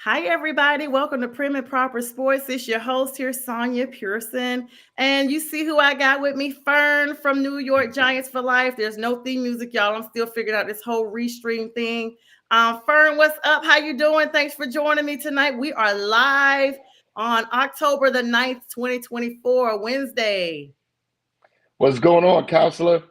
Hi, everybody. Welcome to Prim and Proper Sports. It's your host here, Sonia Pearson. And you see who I got with me, Fern from New York Giants for Life. There's no theme music, y'all. I'm still figuring out this whole restream thing. Fern, what's up? How you doing? Thanks for joining me tonight. We are live on October the 9th, 2024, Wednesday. What's going on, counselor?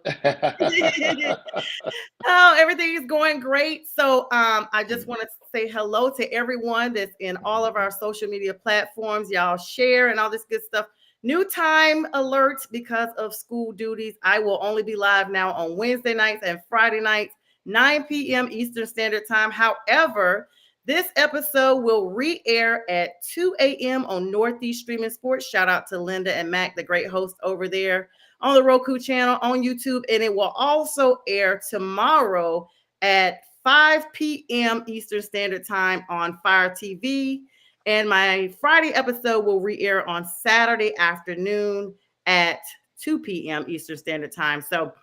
Oh, everything is going great. So I just want to say hello to everyone that's in all of our social media platforms. Y'all share and all this good stuff. New time alerts because of school duties. I will only be live now on Wednesday nights and Friday nights, 9 p.m. Eastern Standard Time. However, this episode will re-air at 2 a.m. on Northeast Streaming Sports. Shout out to Linda and Mac, the great host over there on the Roku channel, on YouTube, and it will also air tomorrow at 5 p.m. Eastern Standard Time on Fire TV. And my Friday episode will re-air on Saturday afternoon at 2 p.m. Eastern Standard Time. So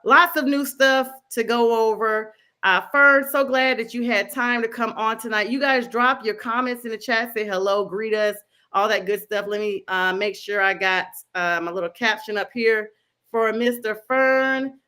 lots of new stuff to go over. Fern, so glad that you had time to come on tonight. You guys drop your comments in the chat, say hello, greet us, all that good stuff. Let me make sure I got my little caption up here for Mr. Fern.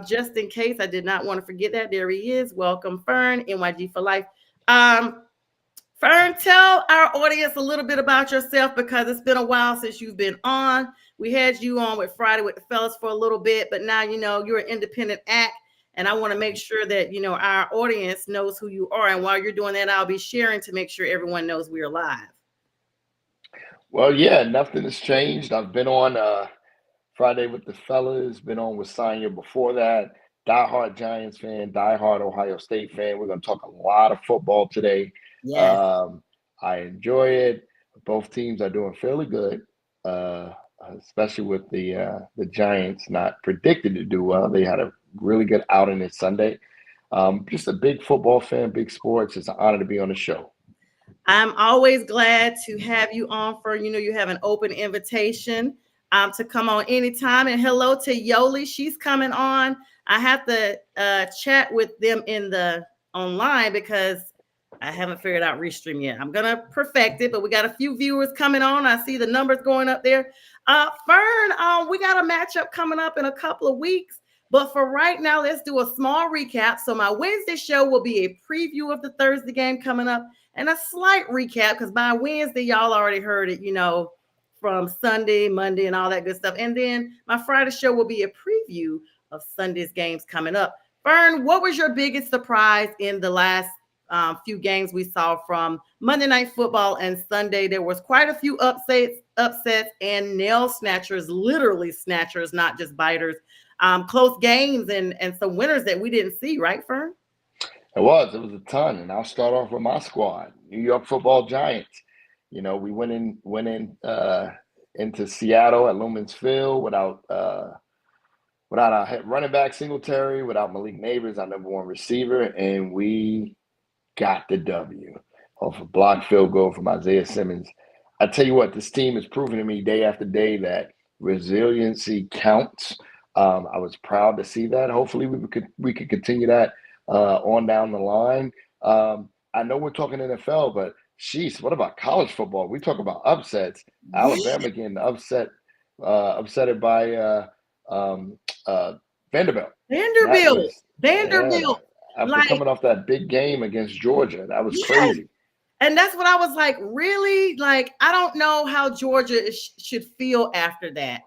Just in case I did not want to forget that. There he is. Welcome, Fern, NYG for Life. Fern, tell our audience a little bit about yourself because it's been a while since you've been on. We had you on with Friday with the Fellas for a little bit, but now you're an independent act. And I want to make sure that our audience knows who you are. And while you're doing that, I'll be sharing to make sure everyone knows we are live. Well, yeah, nothing has changed. I've been on Friday with the fellas, been on with Sonya before that. Diehard Giants fan, diehard Ohio State fan. We're going to talk a lot of football today. Yes. I enjoy it. Both teams are doing fairly good, especially with the Giants not predicted to do well. They had a really good outing this Sunday. Just a big football fan, big sports. It's an honor to be on the show. I'm always glad to have you on for, you have an open invitation to come on anytime. And hello to Yoli. She's coming on. I have to chat with them in the online because I haven't figured out Restream yet. I'm going to perfect it, but we got a few viewers coming on. I see the numbers going up there. Fern, we got a matchup coming up in a couple of weeks. But for right now, let's do a small recap. So my Wednesday show will be a preview of the Thursday game coming up and a slight recap because by Wednesday, y'all already heard it, from Sunday, Monday, and all that good stuff. And then my Friday show will be a preview of Sunday's games coming up. Fern, what was your biggest surprise in the last few games we saw from Monday Night Football and Sunday? There was quite a few upsets and nail snatchers, literally snatchers, not just biters. Close games and some winners that we didn't see, right, Fern? It was a ton, and I'll start off with my squad, New York Football Giants. We went into Seattle at Lumen's Field without our running back Singletary, without Malik Neighbors, our number one receiver, and we got the W off a blocked field goal from Isaiah Simmons. I tell you what, this team is proving to me day after day that resiliency counts. I was proud to see that. Hopefully, we could continue that on down the line. I know we're talking NFL, but sheesh, what about college football? We talk about upsets. Alabama getting upsetted by Vanderbilt. Vanderbilt. After coming off that big game against Georgia, that was crazy. And that's what I was like, really? Like, I don't know how Georgia should feel after that.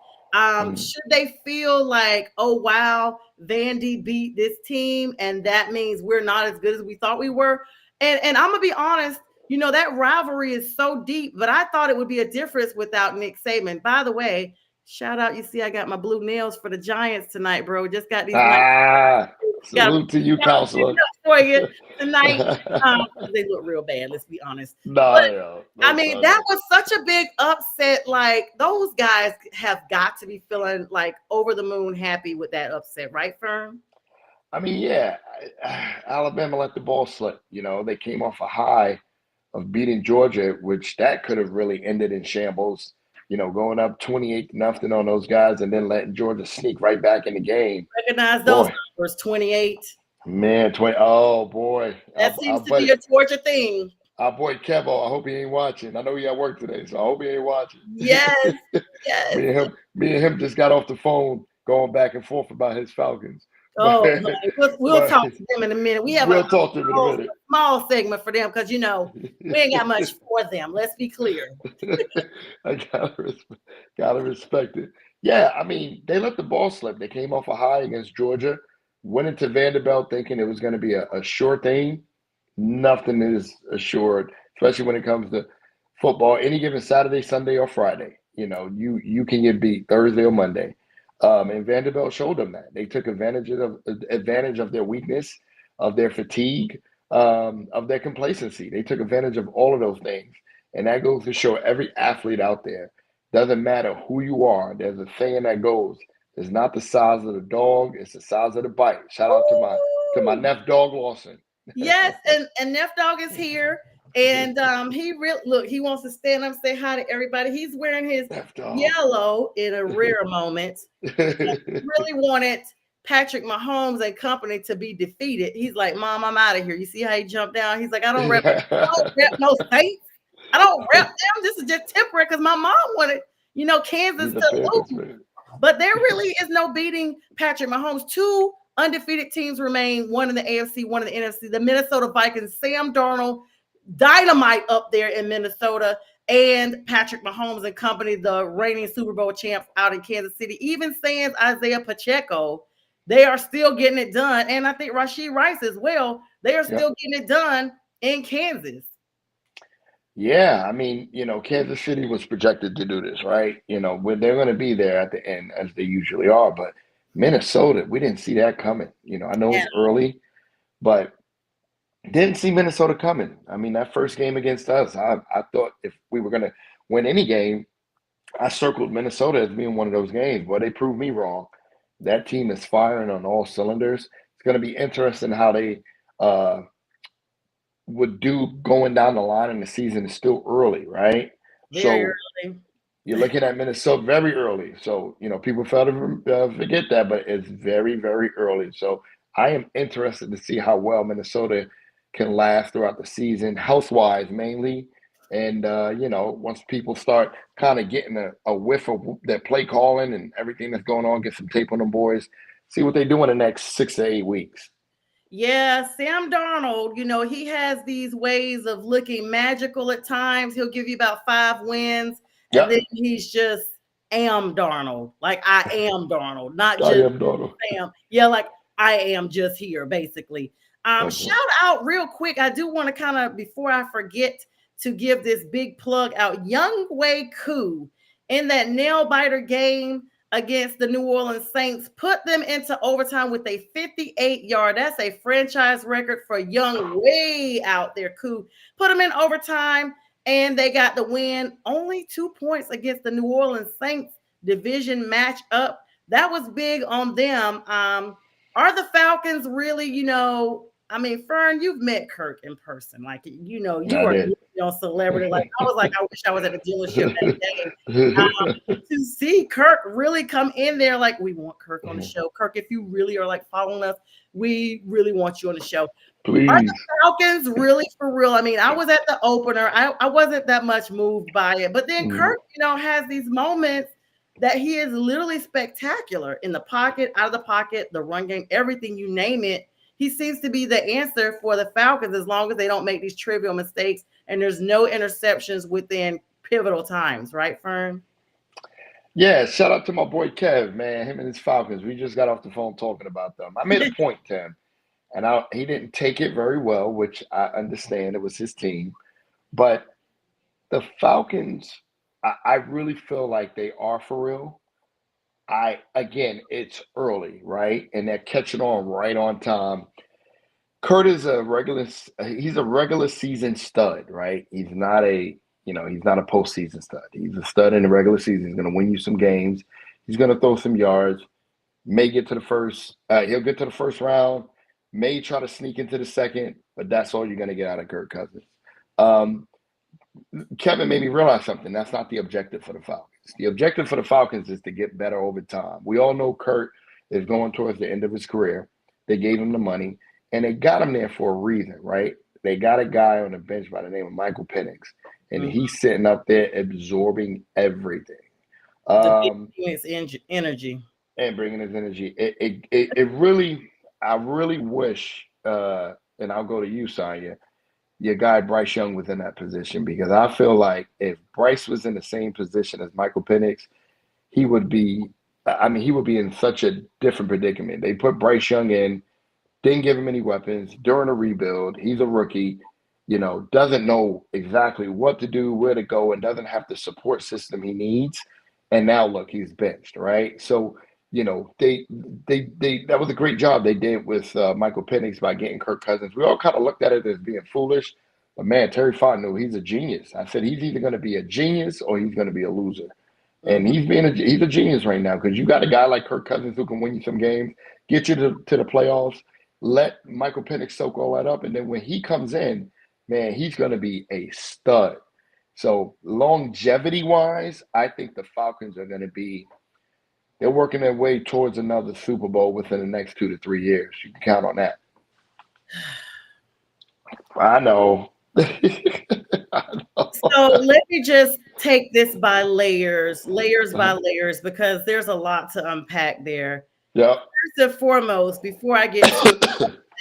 Should they feel like, oh, wow, Vandy beat this team, and that means we're not as good as we thought we were? And I'm going to be honest, that rivalry is so deep, but I thought it would be a difference without Nick Saban. By the way, shout out, you see, I got my blue nails for the Giants tonight, bro. Just got these. Salute to you, counselor. For you tonight. They look real bad, let's be honest. No, I mean, that was such a big upset. Like, those guys have got to be feeling like over the moon happy with that upset, right, Fern? I mean, yeah, Alabama let the ball slip. They came off a high of beating Georgia, which that could have really ended in shambles. Going up 28-0 on those guys and then letting Georgia sneak right back in the game. Recognize those numbers, 28. Man, 20. Oh, boy. That seems to be a Georgia thing. Our boy Kevo, I hope he ain't watching. I know he at work today, so I hope he ain't watching. Yes, yes. Me and him just got off the phone going back and forth about his Falcons. But Oh, honey, we'll but talk to them in a minute. We have a we'll talk to him in a small, minute. small segment for them because we ain't got much for them. Let's be clear. I gotta respect it. Yeah, I mean, they let the ball slip. They came off a high against Georgia, went into Vanderbilt thinking it was going to be a sure thing. Nothing is assured, especially when it comes to football. Any given Saturday, Sunday, or Friday, you can get beat Thursday or Monday. And Vanderbilt showed them that they took advantage of their weakness, of their fatigue, of their complacency. They took advantage of all of those things, and that goes to show every athlete out there. Doesn't matter who you are. There's a saying that goes, "It's not the size of the dog; it's the size of the bite." Shout out to my Ooh. nephew dog Lawson. Yes, and Neff Dog is here, and he wants to stand up and say hi to everybody. He's wearing his Nephew dog. yellow in a rare moment. Really wanted Patrick Mahomes and company to be defeated. He's like, "Mom, I'm out of here." You see how he jumped down? He's like, I don't rep no Saints. I don't rep them. This is just temporary because my mom wanted, Kansas He's a to Panthers lose. fan. But there really is no beating Patrick Mahomes. Two undefeated teams remain, one in the AFC, one in the NFC. The Minnesota Vikings, Sam Darnold, dynamite up there in Minnesota, and Patrick Mahomes and company, the reigning Super Bowl champs out in Kansas City. Even sans Isaiah Pacheco, they are still getting it done. And I think Rashee Rice as well. They are still getting it done in Kansas. Yeah, I mean, Kansas City was projected to do this, right? When they're going to be there at the end, as they usually are. But Minnesota, we didn't see that coming. I know it's early, but didn't see Minnesota coming. I mean, that first game against us, I thought if we were going to win any game, I circled Minnesota as being one of those games. But they proved me wrong. That team is firing on all cylinders. It's going to be interesting how they would do going down the line in the season. Is still early, right? Very So early. you're looking at Minnesota very early. So, people fail to forget that, but it's very, very early. So I am interested to see how well Minnesota can last throughout the season, health-wise mainly. And, once people start kind of getting a whiff of their play calling and everything that's going on, get some tape on them boys, see what they do in the next 6 to 8 weeks. Yeah, Sam Darnold, he has these ways of looking magical at times. He'll give you about 5 wins, and then he's just am Darnold. Like, I am Darnold, not I just am Darnold. Sam. Yeah, like I am just here, basically. Shout out real quick. I do want to kind of, before I forget, to give this big plug out. Young Wei Koo in that nail biter game against the New Orleans Saints, put them into overtime with a 58-yard. That's a franchise record for Young way out there. Koo put them in overtime, and they got the win. Only 2 points against the New Orleans Saints division matchup. That was big on them. Are the Falcons really, I mean, Fern, you've met Kirk in person. Like, you are celebrity. Like, I was like, I wish I was at a dealership that day. To see Kirk really come in there, like, we want Kirk on the show. Kirk, if you really are like following us, we really want you on the show. Please. Are the Falcons really for real? I mean, I was at the opener. I wasn't that much moved by it. But then Kirk, has these moments that he is literally spectacular in the pocket, out of the pocket, the run game, everything, you name it. He seems to be the answer for the Falcons as long as they don't make these trivial mistakes and there's no interceptions within pivotal times, right, Fern? Yeah, shout out to my boy Kev, man. Him and his Falcons. We just got off the phone talking about them. I made a point to him, and he didn't take it very well, which I understand. It was his team. But the Falcons, I really feel like they are for real. Again, it's early, right? And they're catching on right on time. Kurt is he's a regular season stud, right? He's not he's not a postseason stud. He's a stud in the regular season. He's going to win you some games. He's going to throw some yards. May get to the first. He'll get to the first round. May try to sneak into the second, but that's all you're going to get out of Kirk Cousins. Kevin made me realize something. That's not the objective for the Falcons. The objective for the Falcons is to get better over time. We all know Kurt is going towards the end of his career. They gave him the money, and they got him there for a reason, right? they got a guy on the bench by the name of Michael Penix, and Mhm. he's sitting up there absorbing everything. The big Um, Phoenix energy. and bringing his energy. It really, I really wish, and I'll go to you, Sonya, your guy Bryce Young was in that position because I feel like if Bryce was in the same position as Michael Penix, he would be, I mean, he would be in such a different predicament. They put Bryce Young in, didn't give him any weapons during a rebuild. He's a rookie, doesn't know exactly what to do, where to go, and doesn't have the support system he needs. And now look, he's benched, right? So, they that was a great job they did with Michael Penix by getting Kirk Cousins. We all kind of looked at it as being foolish, but man, Terry Fontenot, he's a genius. I said he's either going to be a genius or he's going to be a loser. And Mhm. he's a genius right now because you got a guy like Kirk Cousins who can win you some games, get you to the playoffs, let Michael Penix soak all that up, and then when he comes in, man, he's going to be a stud. So longevity wise, I think the Falcons are going to be they're working their way towards another Super Bowl within the next 2 to 3 years. You can count on that. I know. I know. So let me just take this by layers by layers, because there's a lot to unpack there. Yep. First and foremost, before I get to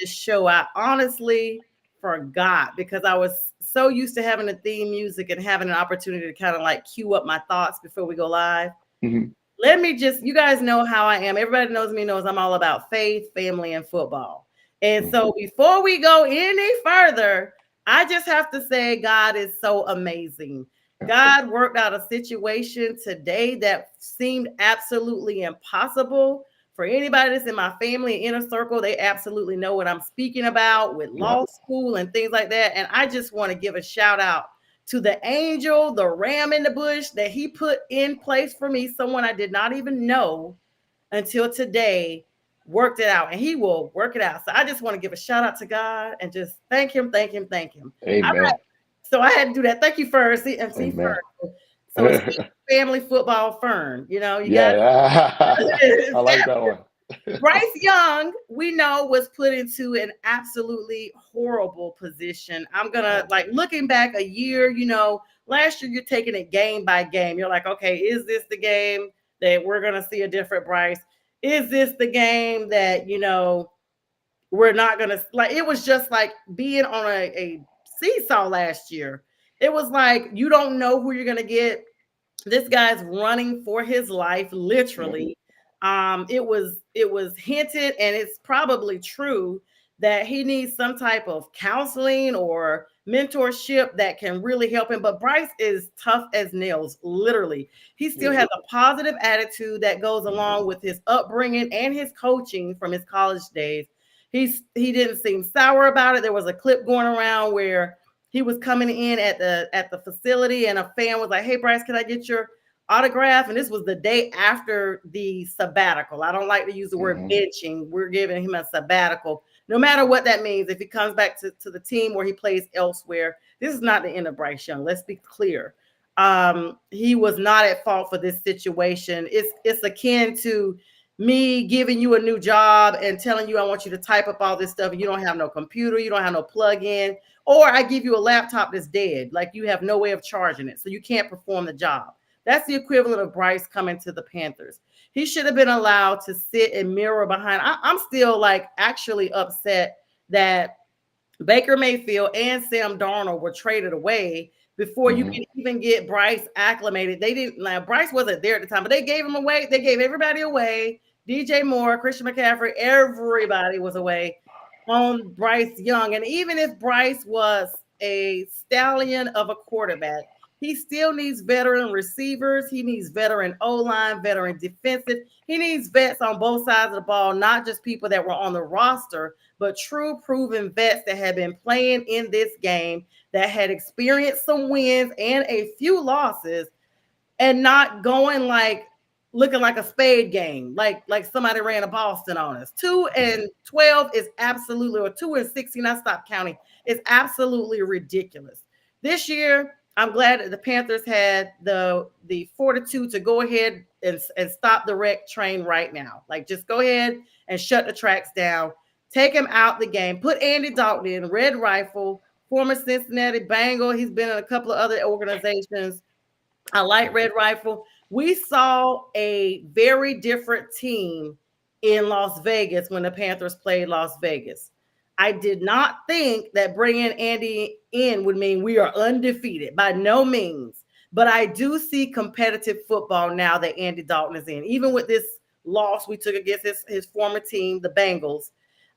this show, I honestly forgot because I was so used to having the theme music and having an opportunity to kind of like cue up my thoughts before we go live. Mhm. Let me just, you guys know how I am. Everybody knows me, knows I'm all about faith, family, and football. And Mhm. so before we go any further, I just have to say God is so amazing. God worked out a situation today that seemed absolutely impossible. For anybody that's in my family inner circle, they absolutely know what I'm speaking about with Yep. law school and things like that. And I just want to give a shout out to the angel, the ram in the bush that he put in place for me, someone I did not even know until today, worked it out, and he will work it out. So I just want to give a shout out to God and just thank him, thank him, thank him. All right. Amen. So I had to do that. Thank you, Fern. See Amen. Fern. So it's family football, Fern. You got Yeah. I like that one. Bryce Young, we know, was put into an absolutely horrible position. I'm gonna like looking back a year, last year you're taking it game by game. You're like, okay, is this the game that we're gonna see a different Bryce? Is this the game that we're not gonna like? It was just like being on a seesaw last year. It was like you don't know who you're gonna get. This guy's running for his life, Yep. literally. It was hinted, and it's probably true that he needs some type of counseling or mentorship that can really help him. But Bryce is tough as nails, literally. He still Yeah. has a positive attitude that goes along with his upbringing and his coaching from his college days. He didn't seem sour about it. There was a clip going around where he was coming in at the facility, and a fan was like, "Hey, Bryce, can I get your autograph?" And this was the day after the sabbatical. I don't like to use the word Hmm. benching. We're giving him a sabbatical, no matter what that means. If he comes back to the team or he plays elsewhere, this is not the end of Bryce Young. Let's be clear. He was not at fault for this situation. It's akin to me giving you a new job and telling you I want you to type up all this stuff, and you don't have no computer, you don't have no plug-in, or I give you a laptop that's dead, like you have no way of charging it, so you can't perform the job. That's the equivalent of Bryce coming to the Panthers. He should have been allowed to sit and mirror behind. I'm still like actually upset that Baker Mayfield and Sam Darnold were traded away before you Hmm. can even get Bryce acclimated. They didn't. Now, Bryce wasn't there at the time, but they gave him away. They gave everybody away. DJ Moore, Christian McCaffrey, everybody was away on Bryce Young. And even if Bryce was a stallion of a quarterback, he still needs veteran receivers. He needs veteran O-line, veteran defensive. He needs vets on both sides of the ball, not just people that were on the roster, but true proven vets that had been playing in this game, that had experienced some wins and a few losses, and not going like looking like a spade game, like somebody ran a Boston on us. 2-12 is absolutely, or 2-16, I stopped counting, is absolutely ridiculous. This year, I'm glad that the Panthers had the fortitude to go ahead and stop the wreck train right now. Like, just go ahead and shut the tracks down. Take him out the game. Put Andy Dalton in, red rifle. former Cincinnati Bengal. He's been in a couple of other organizations. I like Red Rifle. We saw a very different team in Las Vegas when the Panthers played Las Vegas. I did not think that bringing Andy in would mean we are undefeated, by no means. But I do see competitive football now that Andy Dalton is in. Even with this loss we took against his former team, the Bengals.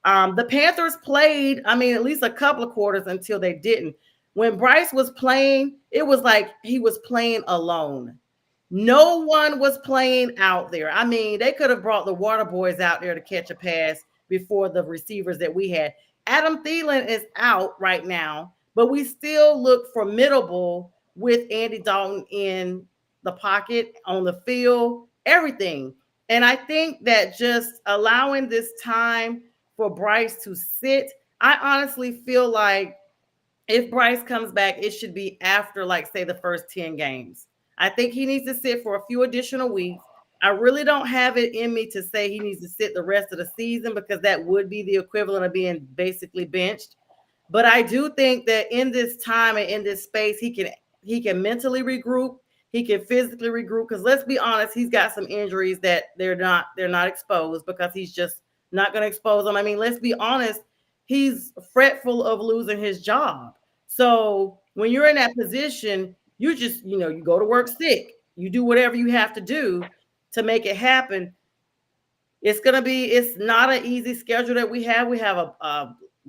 The Panthers played, I mean, at least a couple of quarters until they didn't. When Bryce was playing, it was like he was playing alone. No one was playing out there. I mean, they could have brought the water boys out there to catch a pass before the receivers that we had. Adam Thielen is out right now, but we still look formidable with Andy Dalton in the pocket, on the field, everything. And I think that just allowing this time for Bryce to sit, I honestly feel like if Bryce comes back, it should be after, like, say, the first 10 games. I think he needs to sit for a few additional weeks. I really don't have it in me to say he needs to sit the rest of the season because that would be the equivalent of being basically benched. But I do think that in this time and in this space, he can mentally regroup, he can physically regroup. Because let's be honest, he's got some injuries that they're not exposed because he's just not going to expose them. I mean, let's be honest, he's fretful of losing his job. So when you're in that position, you just you go to work sick, you do whatever you have to do to make it happen. It's not an easy schedule that we have. We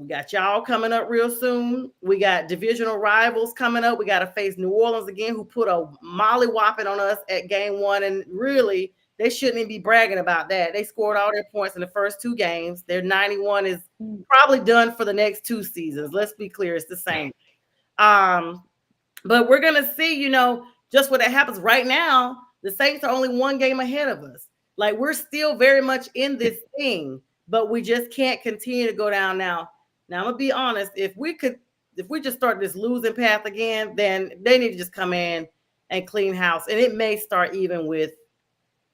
got y'all coming up real soon. We got divisional rivals coming up. We got to face New Orleans again, who put a molly whopping on us at game one. And really, they shouldn't even be bragging about that. They scored all their points in the first two games. Their 91 is probably done for the next two seasons. Let's be clear, it's the same. But we're gonna see, just what happens right now. The Saints are only one game ahead of us. Like, we're still very much in this thing, but we just can't continue to go down now. Now, I'm gonna be honest. If we just start this losing path again, then they need to just come in and clean house. And it may start even with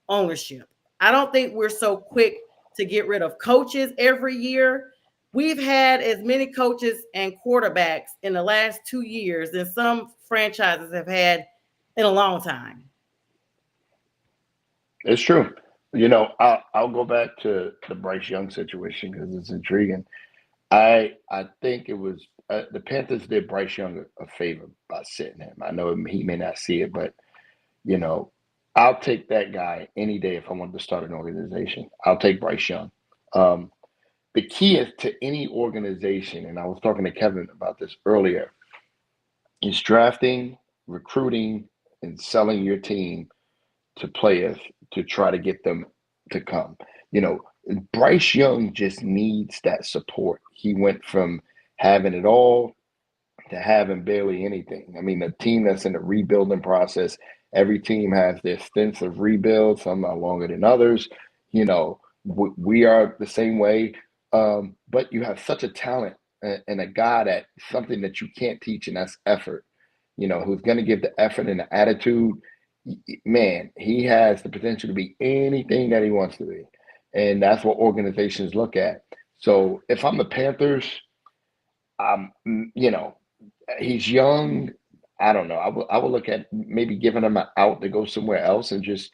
ownership. I don't think we're so quick to get rid of coaches every year. We've had as many coaches and quarterbacks in the last 2 years than some franchises have had in a long time. It's true. I'll go back to the Bryce Young situation because it's intriguing. I think it was the Panthers did Bryce Young a favor by sitting him. I know he may not see it, but you know, I'll take that guy any day if I wanted to start an organization. I'll take Bryce Young. Um, the key is to any organization, and I was talking to Kevin about this earlier, is drafting, recruiting, and selling your team to players to try to get them to come. You know, Bryce Young just needs that support. He went from having it all to having barely anything. I mean, a team that's in the rebuilding process, every team has their stints of rebuild, some are longer than others. We are the same way. But you have such a talent and a guy that something that you can't teach, and that's effort. Who's going to give the effort and the attitude. Man, he has the potential to be anything that he wants to be. And that's what organizations look at. So if I'm the Panthers, you know, he's young. I don't know. I would look at maybe giving him an out to go somewhere else and just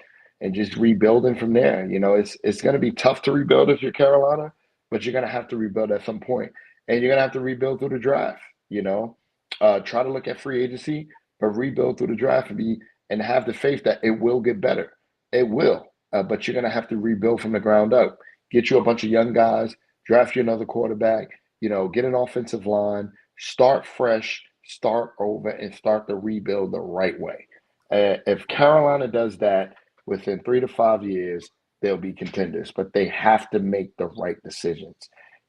rebuilding from there. It's going to be tough to rebuild if you're Carolina, but you're going to have to rebuild at some point, and you're going to have to rebuild through the draft. Try to look at free agency, but rebuild through the draft and have the faith that it will get better. It will, but you're going to have to rebuild from the ground up. Get you a bunch of young guys, draft you another quarterback. Get an offensive line, start fresh, start over, and start the rebuild the right way. If Carolina does that within 3 to 5 years, they'll be contenders, but they have to make the right decisions.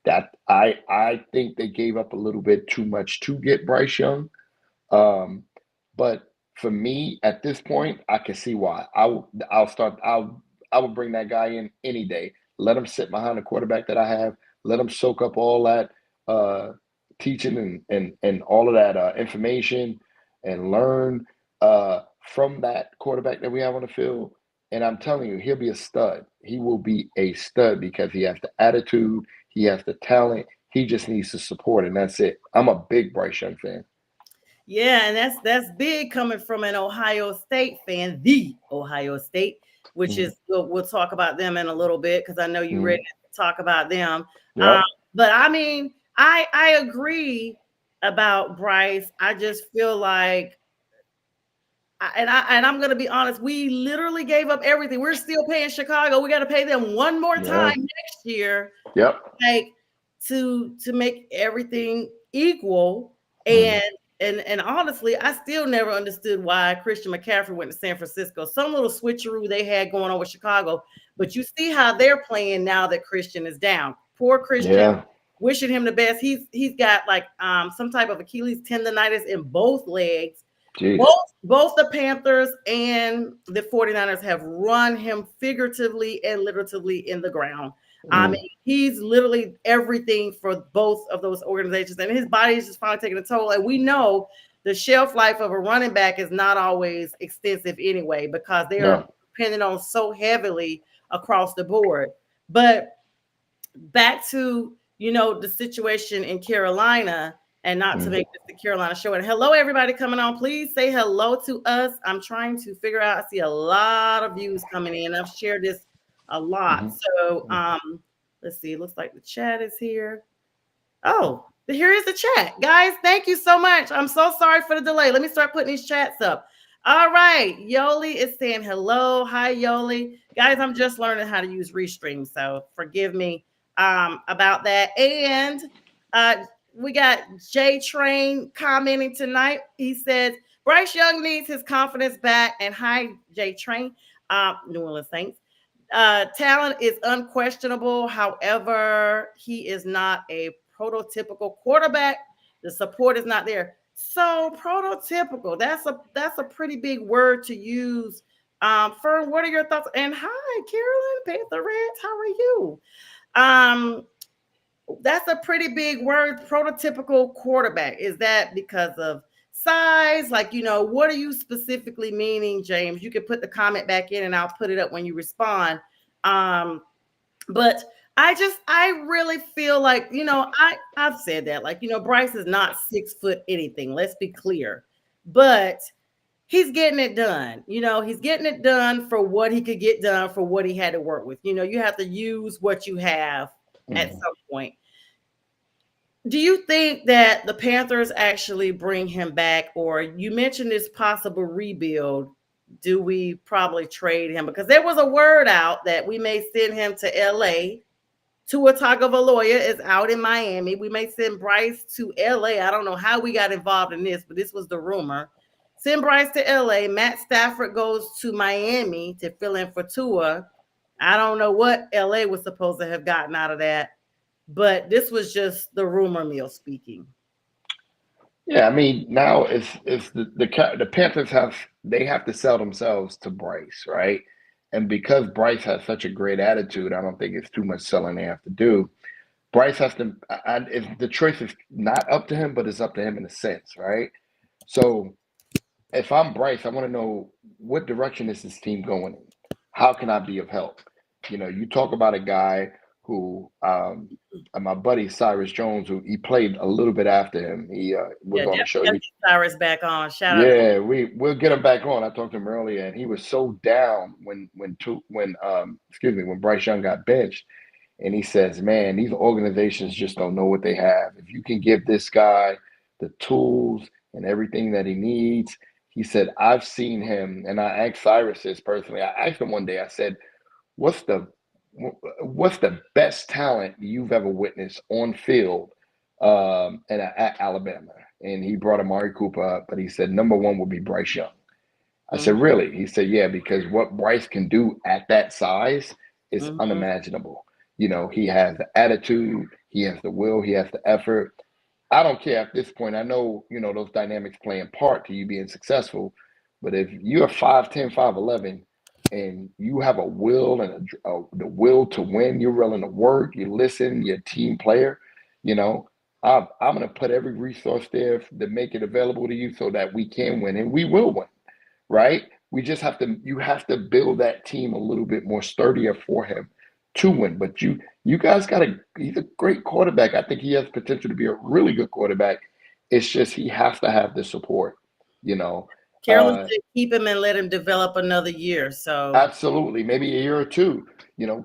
That I think they gave up a little bit too much to get Bryce Young. But for me, at this point, I can see why. I would bring that guy in any day. Let him sit behind the quarterback that I have. Let him soak up all that teaching and all of that information and learn from that quarterback that we have on the field. And I'm telling you, he'll be a stud. He will be a stud because he has the attitude, he has the talent, He just needs to support, and that's it. I'm a big Bryce Young fan. Yeah, and that's big coming from an Ohio State fan, the Ohio State, which Mm-hmm. is we'll talk about them in a little bit because I know you Mm-hmm. ready to talk about them. Um, Yep. but I mean, I agree about Bryce. I just feel like and I'm gonna be honest, we literally gave up everything. We're still paying Chicago. We got to pay them one more time Yeah. next year, Yep. like to make everything equal. Mm-hmm. And honestly, I still never understood why Christian McCaffrey went to San Francisco. Some little switcheroo they had going on with Chicago, but you see how they're playing now that Christian is down. Poor Christian, Yeah. wishing him the best. He's got like some type of Achilles tendonitis in both legs. Jeez. Both the Panthers and the 49ers have run him figuratively and literally in the ground. I Mm. mean, he's literally everything for both of those organizations, and his body is just finally taking a toll. And we know the shelf life of a running back is not always extensive anyway, because they are No. dependent on so heavily across the board. But back to the situation in Carolina, and not to Mm. make this the Carolina show. And hello, everybody coming on. Please say hello to us. I'm trying to figure out. I see a lot of views coming in. I've shared this a lot. Mm-hmm. So let's see. It looks like the chat is here. Oh, here is the chat. Guys, thank you so much. I'm so sorry for the delay. Let me start putting these chats up. All right. Yoli is saying hello. Hi, Yoli. Guys, I'm just learning how to use Restream, so forgive me about that. And we got J Train commenting tonight. He says, Bryce Young needs his confidence back. And hi, J Train, New Orleans Saints. Talent is unquestionable. However, he is not a prototypical quarterback. The support is not there. So prototypical. That's a pretty big word to use. Fern, what are your thoughts? And hi, Carolyn Panther Reds. How are you? Um, that's a pretty big word. Prototypical quarterback. Is that because of size? Like, what are you specifically meaning, James? You can put the comment back in and I'll put it up when you respond. But I really feel like, I've said that, like, Bryce is not 6 foot anything. Let's be clear. But he's getting it done. He's getting it done for what he could get done for what he had to work with. You have to use what you have at some point. Do you think that the Panthers actually bring him back, or you mentioned this possible rebuild? Do we probably trade him? Because there was a word out that we may send him to LA. Tua Tagovailoa is out in Miami. We may send Bryce to LA. I don't know how we got involved in this, but this was the rumor. Send Bryce to LA. Matt Stafford goes to Miami to fill in for Tua. I don't know what LA was supposed to have gotten out of that, but this was just the rumor mill speaking. Yeah, I mean, now it's the Panthers have to sell themselves to Bryce, right? And because Bryce has such a great attitude, I don't think it's too much selling they have to do. Bryce has to. If the choice is not up to him, but it's up to him in a sense, right? So if I'm Bryce, I want to know what direction is this team going in? How can I be of help? You talk about a guy who, my buddy Cyrus Jones, who he played a little bit after him. He was on the show. Get Cyrus back on. Shout out. Yeah, we'll get him back on. I talked to him earlier, and he was so down when Bryce Young got benched. And he says, man, these organizations just don't know what they have. If you can give this guy the tools and everything that he needs, he said, I've seen him. And I asked Cyrus this personally. I asked him one day, I said, what's the best talent you've ever witnessed on field at Alabama? And he brought Amari Cooper up, but he said, number one would be Bryce Young. I said, really? He said, yeah, because what Bryce can do at that size is unimaginable. He has the attitude, he has the will, he has the effort. I don't care at this point. I know, those dynamics play in part to you being successful. But if you're 5'10", 5'11", and you have a will and the will to win, you're willing to work, you listen, you're a team player, I'm going to put every resource there to make it available to you so that we can win, and we will win, right? You have to build that team a little bit more sturdier for him to win. But you guys got he's a great quarterback. I think he has potential to be a really good quarterback. It's just he has to have the support, you know. Carolyn said keep him and let him develop another year. So Absolutely, maybe a year or two.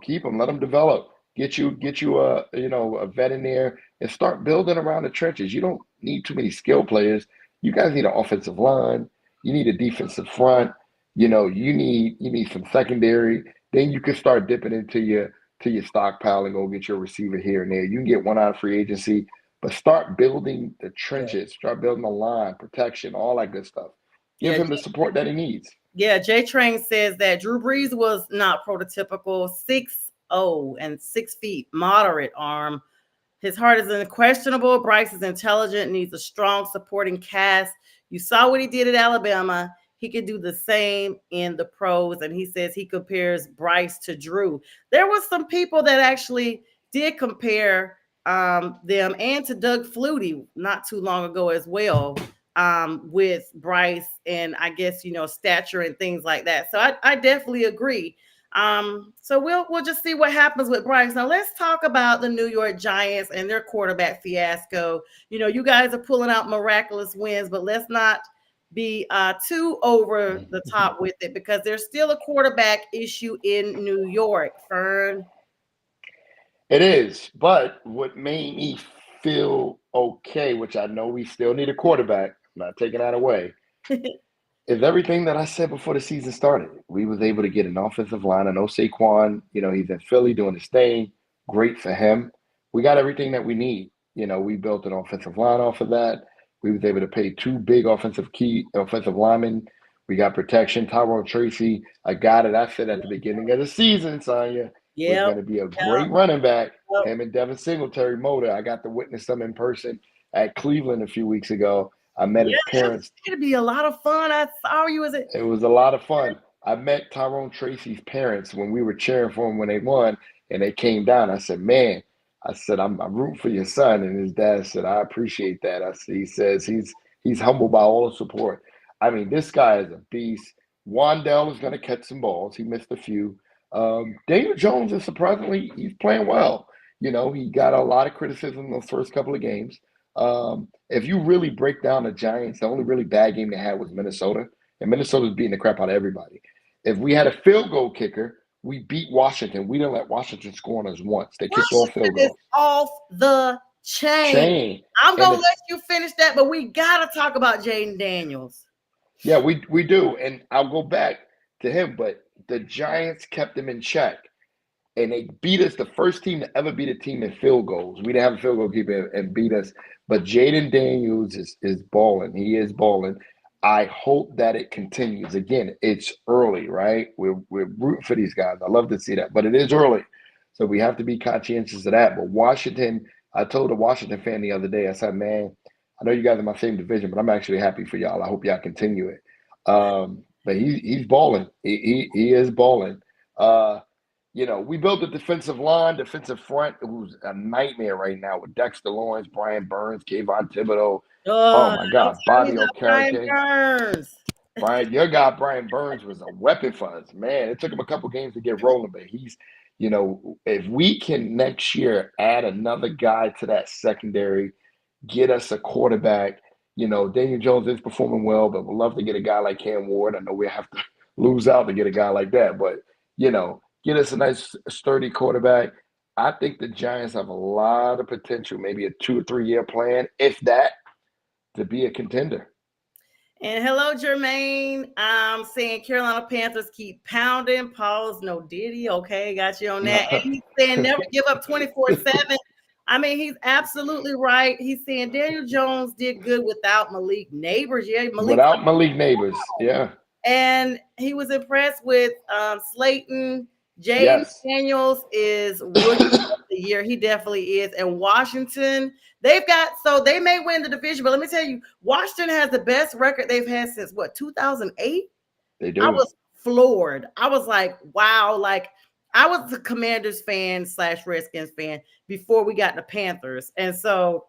Keep him, let him develop. Get you a vet in there and start building around the trenches. You don't need too many skill players. You guys need an offensive line. You need a defensive front. You need some secondary. Then you can start dipping into your stockpile and go get your receiver here and there. You can get one out of free agency, but start building the trenches. Start building the line, protection, all that good stuff. Give yeah, him the support that he needs. yeah. J Train says that Drew Brees was not prototypical 6'0" and 6 feet, moderate arm. His heart is unquestionable. Bryce is intelligent, needs a strong supporting cast. You saw what he did at Alabama. He could do the same in the pros. And he says he compares Bryce to Drew. There was some people that actually did compare them and to Doug Flutie not too long ago as well, with Bryce and I guess, stature and things like that. So I definitely agree. So we'll just see what happens with Bryce. Now let's talk about the New York Giants and their quarterback fiasco. You guys are pulling out miraculous wins, but let's not be too over the top with it because there's still a quarterback issue in New York. Fern. It is, but what made me feel okay, which I know we still need a quarterback, I'm not taking that away, is everything that I said before the season started. We was able to get an offensive line. I know Saquon, he's in Philly doing his thing. Great for him. We got everything that we need. We built an offensive line off of that. We was able to pay two big offensive linemen. We got protection. Tyrone Tracy, a guy that I said at the beginning of the season, Sonya, was going to be a great running back. Him and Devin Singletary motor. I got to witness them in person at Cleveland a few weeks ago. I met his parents. It'd be a lot of fun. I saw you as It was a lot of fun. I met Tyrone Tracy's parents when we were cheering for him when they won, and they came down. I said, "Man," I said, "I'm rooting for your son." And his dad said, "I appreciate that." He says he's humbled by all the support. I mean, this guy is a beast. Wandell is going to catch some balls. He missed a few. Daniel Jones is surprisingly he's playing well. He got a lot of criticism in those first couple of games. If you really break down the Giants, the only really bad game they had was Minnesota, and Minnesota's beating the crap out of everybody. If we had a field goal kicker, we beat Washington. We didn't let Washington score on us once. They kicked all field goals. Off the chain. I'm gonna let you finish that, but we gotta talk about Jaden Daniels. Yeah, we do, and I'll go back to him, but the Giants kept him in check. And they beat us, the first team to ever beat a team in field goals. We didn't have a field goal keeper and beat us. But Jaden Daniels is balling. He is balling. I hope that it continues. Again, it's early, right? We're rooting for these guys. I love to see that. But it is early. So we have to be conscientious of that. But Washington, I told a Washington fan the other day, I said, "Man, I know you guys are my same division, but I'm actually happy for y'all. I hope y'all continue it." But he's balling. He is balling. We built a defensive defensive front. It was a nightmare right now with Dexter Lawrence, Brian Burns, Kayvon Thibodeau. Oh my God, Bobby O'Carroll. Brian, your guy Brian Burns was a weapon for us, man. It took him a couple games to get rolling, but he's, if we can next year add another guy to that secondary, get us a quarterback. Daniel Jones is performing well, but we'd love to get a guy like Cam Ward. I know we have to lose out to get a guy like that, but get us a nice, sturdy quarterback. I think the Giants have a lot of potential, maybe a 2 or 3 year plan, if that, to be a contender. And hello, Jermaine. I'm saying Carolina Panthers keep pounding. Pause, no Diddy. Okay, got you on that. And he's saying never give up 24/7. I mean, he's absolutely right. He's saying Daniel Jones did good without Malik Neighbors. Yeah, without Malik Neighbors, yeah. And he was impressed with Slayton. Jaden Daniels is rookie of the year. He definitely is. And Washington, they may win the division, but let me tell you, Washington has the best record they've had since 2008? They do. I was floored. I was like, wow. Like, I was a Commanders fan / Redskins fan before we got the Panthers. And so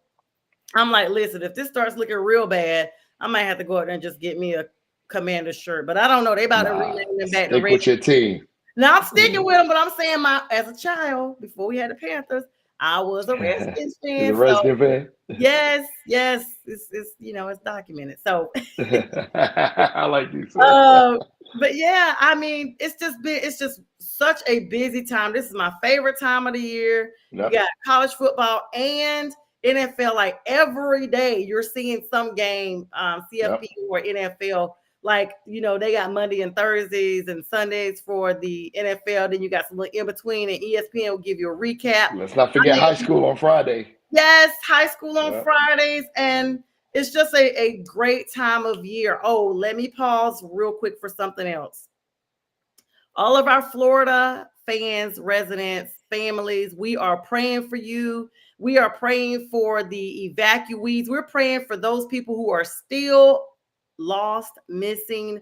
I'm like, listen, if this starts looking real bad, I might have to go out there and just get me a Commander shirt. But I don't know. They about to rename them back to Stick with your team. Now I'm sticking with them, but I'm saying as a child, before we had the Panthers, I was a Redskins Is a fan. So Redskin fan? yes, it's it's documented. So I like you, sir. uh, but yeah, I mean, it's just such a busy time. This is my favorite time of the year. You Yep, got college football and NFL, like every day you're seeing some game, CFP yep. or NFL. Like, they got Monday and Thursdays and Sundays for the NFL. Then you got some in between, and ESPN will give you a recap. Let's not I forget high mean, school on Friday. yes, high school on Yep. Fridays, and it's just a great time of year. Oh, let me pause real quick for something else. All of our Florida fans, residents, families, we are praying for you. We are praying for the evacuees. We're praying for those people who are still lost, missing,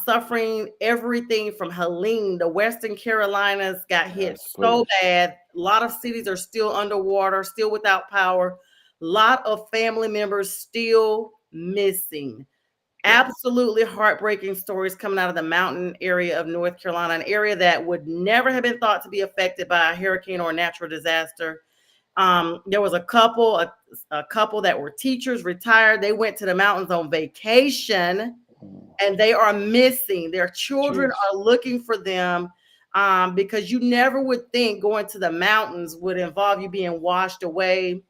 suffering everything from Helene. The Western Carolinas got hit Yes, so please. bad. A lot of cities are still underwater, still without power. A lot of family members still missing. Yep. Absolutely heartbreaking stories coming out of the mountain area of North Carolina, an area that would never have been thought to be affected by a hurricane or a natural disaster. There was a couple that were teachers, retired. They went to the mountains on vacation Mm, and they are missing. Their children jeez. are looking for them, because you never would think going to the mountains would involve you being washed away.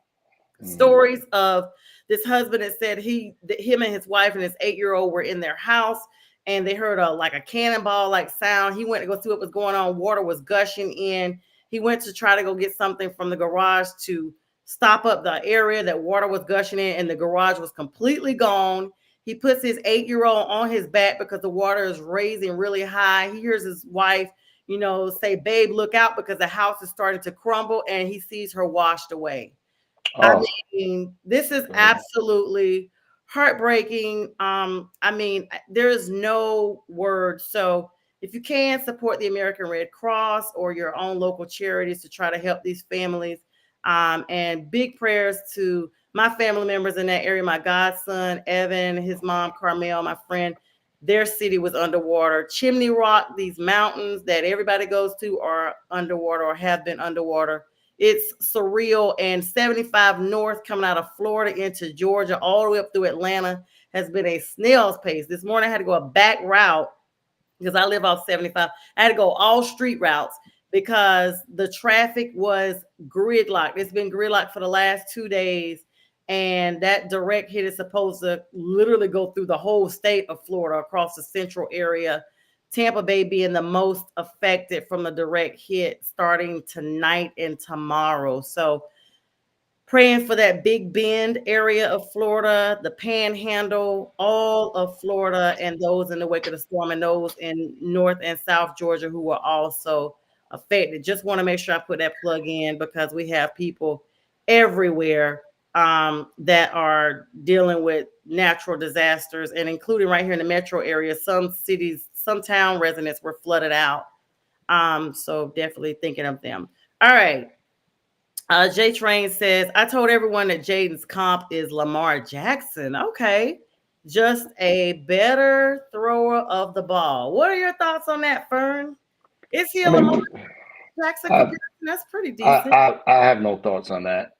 Mm, Stories of this husband that said him and his wife and his 8-year-old were in their house and they heard a cannonball like sound. He went to go see what was going on. Water was gushing in. He went to try to go get something from the garage to stop up the area that water was gushing in, and the garage was completely gone. He puts his 8-year-old on his back because the water is raising really high. He hears his wife, say, "Babe, look out," because the house is starting to crumble, and he sees her washed away. I oh, mean, this is good. absolutely heartbreaking. I mean, there is no word. So if you can support the American Red Cross or your own local charities to try to help these families, and big prayers to my family members in that area, my godson, Evan, his mom, Carmel, my friend, their city was underwater. Chimney Rock, these mountains that everybody goes to are underwater or have been underwater. It's surreal. And 75 north coming out of Florida into Georgia, all the way up through Atlanta, has been a snail's pace. This morning I had to go a back route because I live off 75. I had to go all street routes because the traffic was gridlocked. It's been gridlocked for the last 2 days. And that direct hit is supposed to literally go through the whole state of Florida across the central area. Tampa Bay being the most affected from the direct hit starting tonight and tomorrow. So praying for that Big Bend area of Florida, the Panhandle, all of Florida, and those in the wake of the storm, and those in North and South Georgia who were also affected. Just want to make sure I put that plug in because we have people everywhere, that are dealing with natural disasters, and including right here in the metro area, some cities, some town residents were flooded out. So definitely thinking of them. All right. J Train says, I told everyone that Jaden's comp is Lamar Jackson. Okay. Just a better thrower of the ball. What are your thoughts on that, Fern? Is he I a Lamar mean, Jackson I, comparison? That's pretty I, decent. I have no thoughts on that.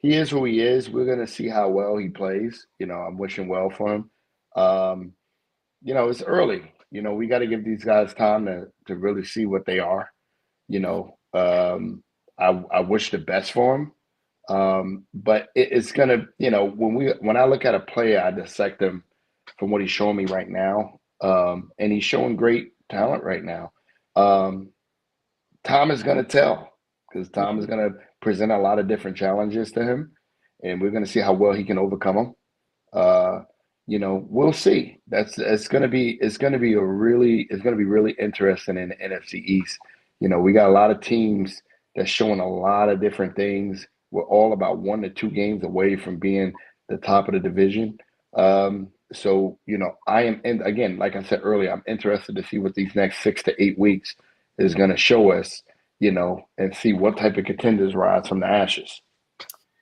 He is who he is. We're gonna see how well he plays. I'm wishing well for him. Um, it's early. We got to give these guys time to really see what they are. You know, I wish the best for him. But it's gonna, when I look at a player, I dissect him from what he's showing me right now. And he's showing great talent right now. Um, Time is gonna tell because Tom is Mhm. gonna present a lot of different challenges to him, and we're gonna see how well he can overcome them. Uh, we'll see. It's gonna be really interesting in the NFC East. We got a lot of teams that's showing a lot of different things. We're all about 1 to 2 games away from being the top of the division. So I am, and again, like I said earlier, I'm interested to see what these next 6 to 8 weeks is going to show us. And see what type of contenders rise from the ashes.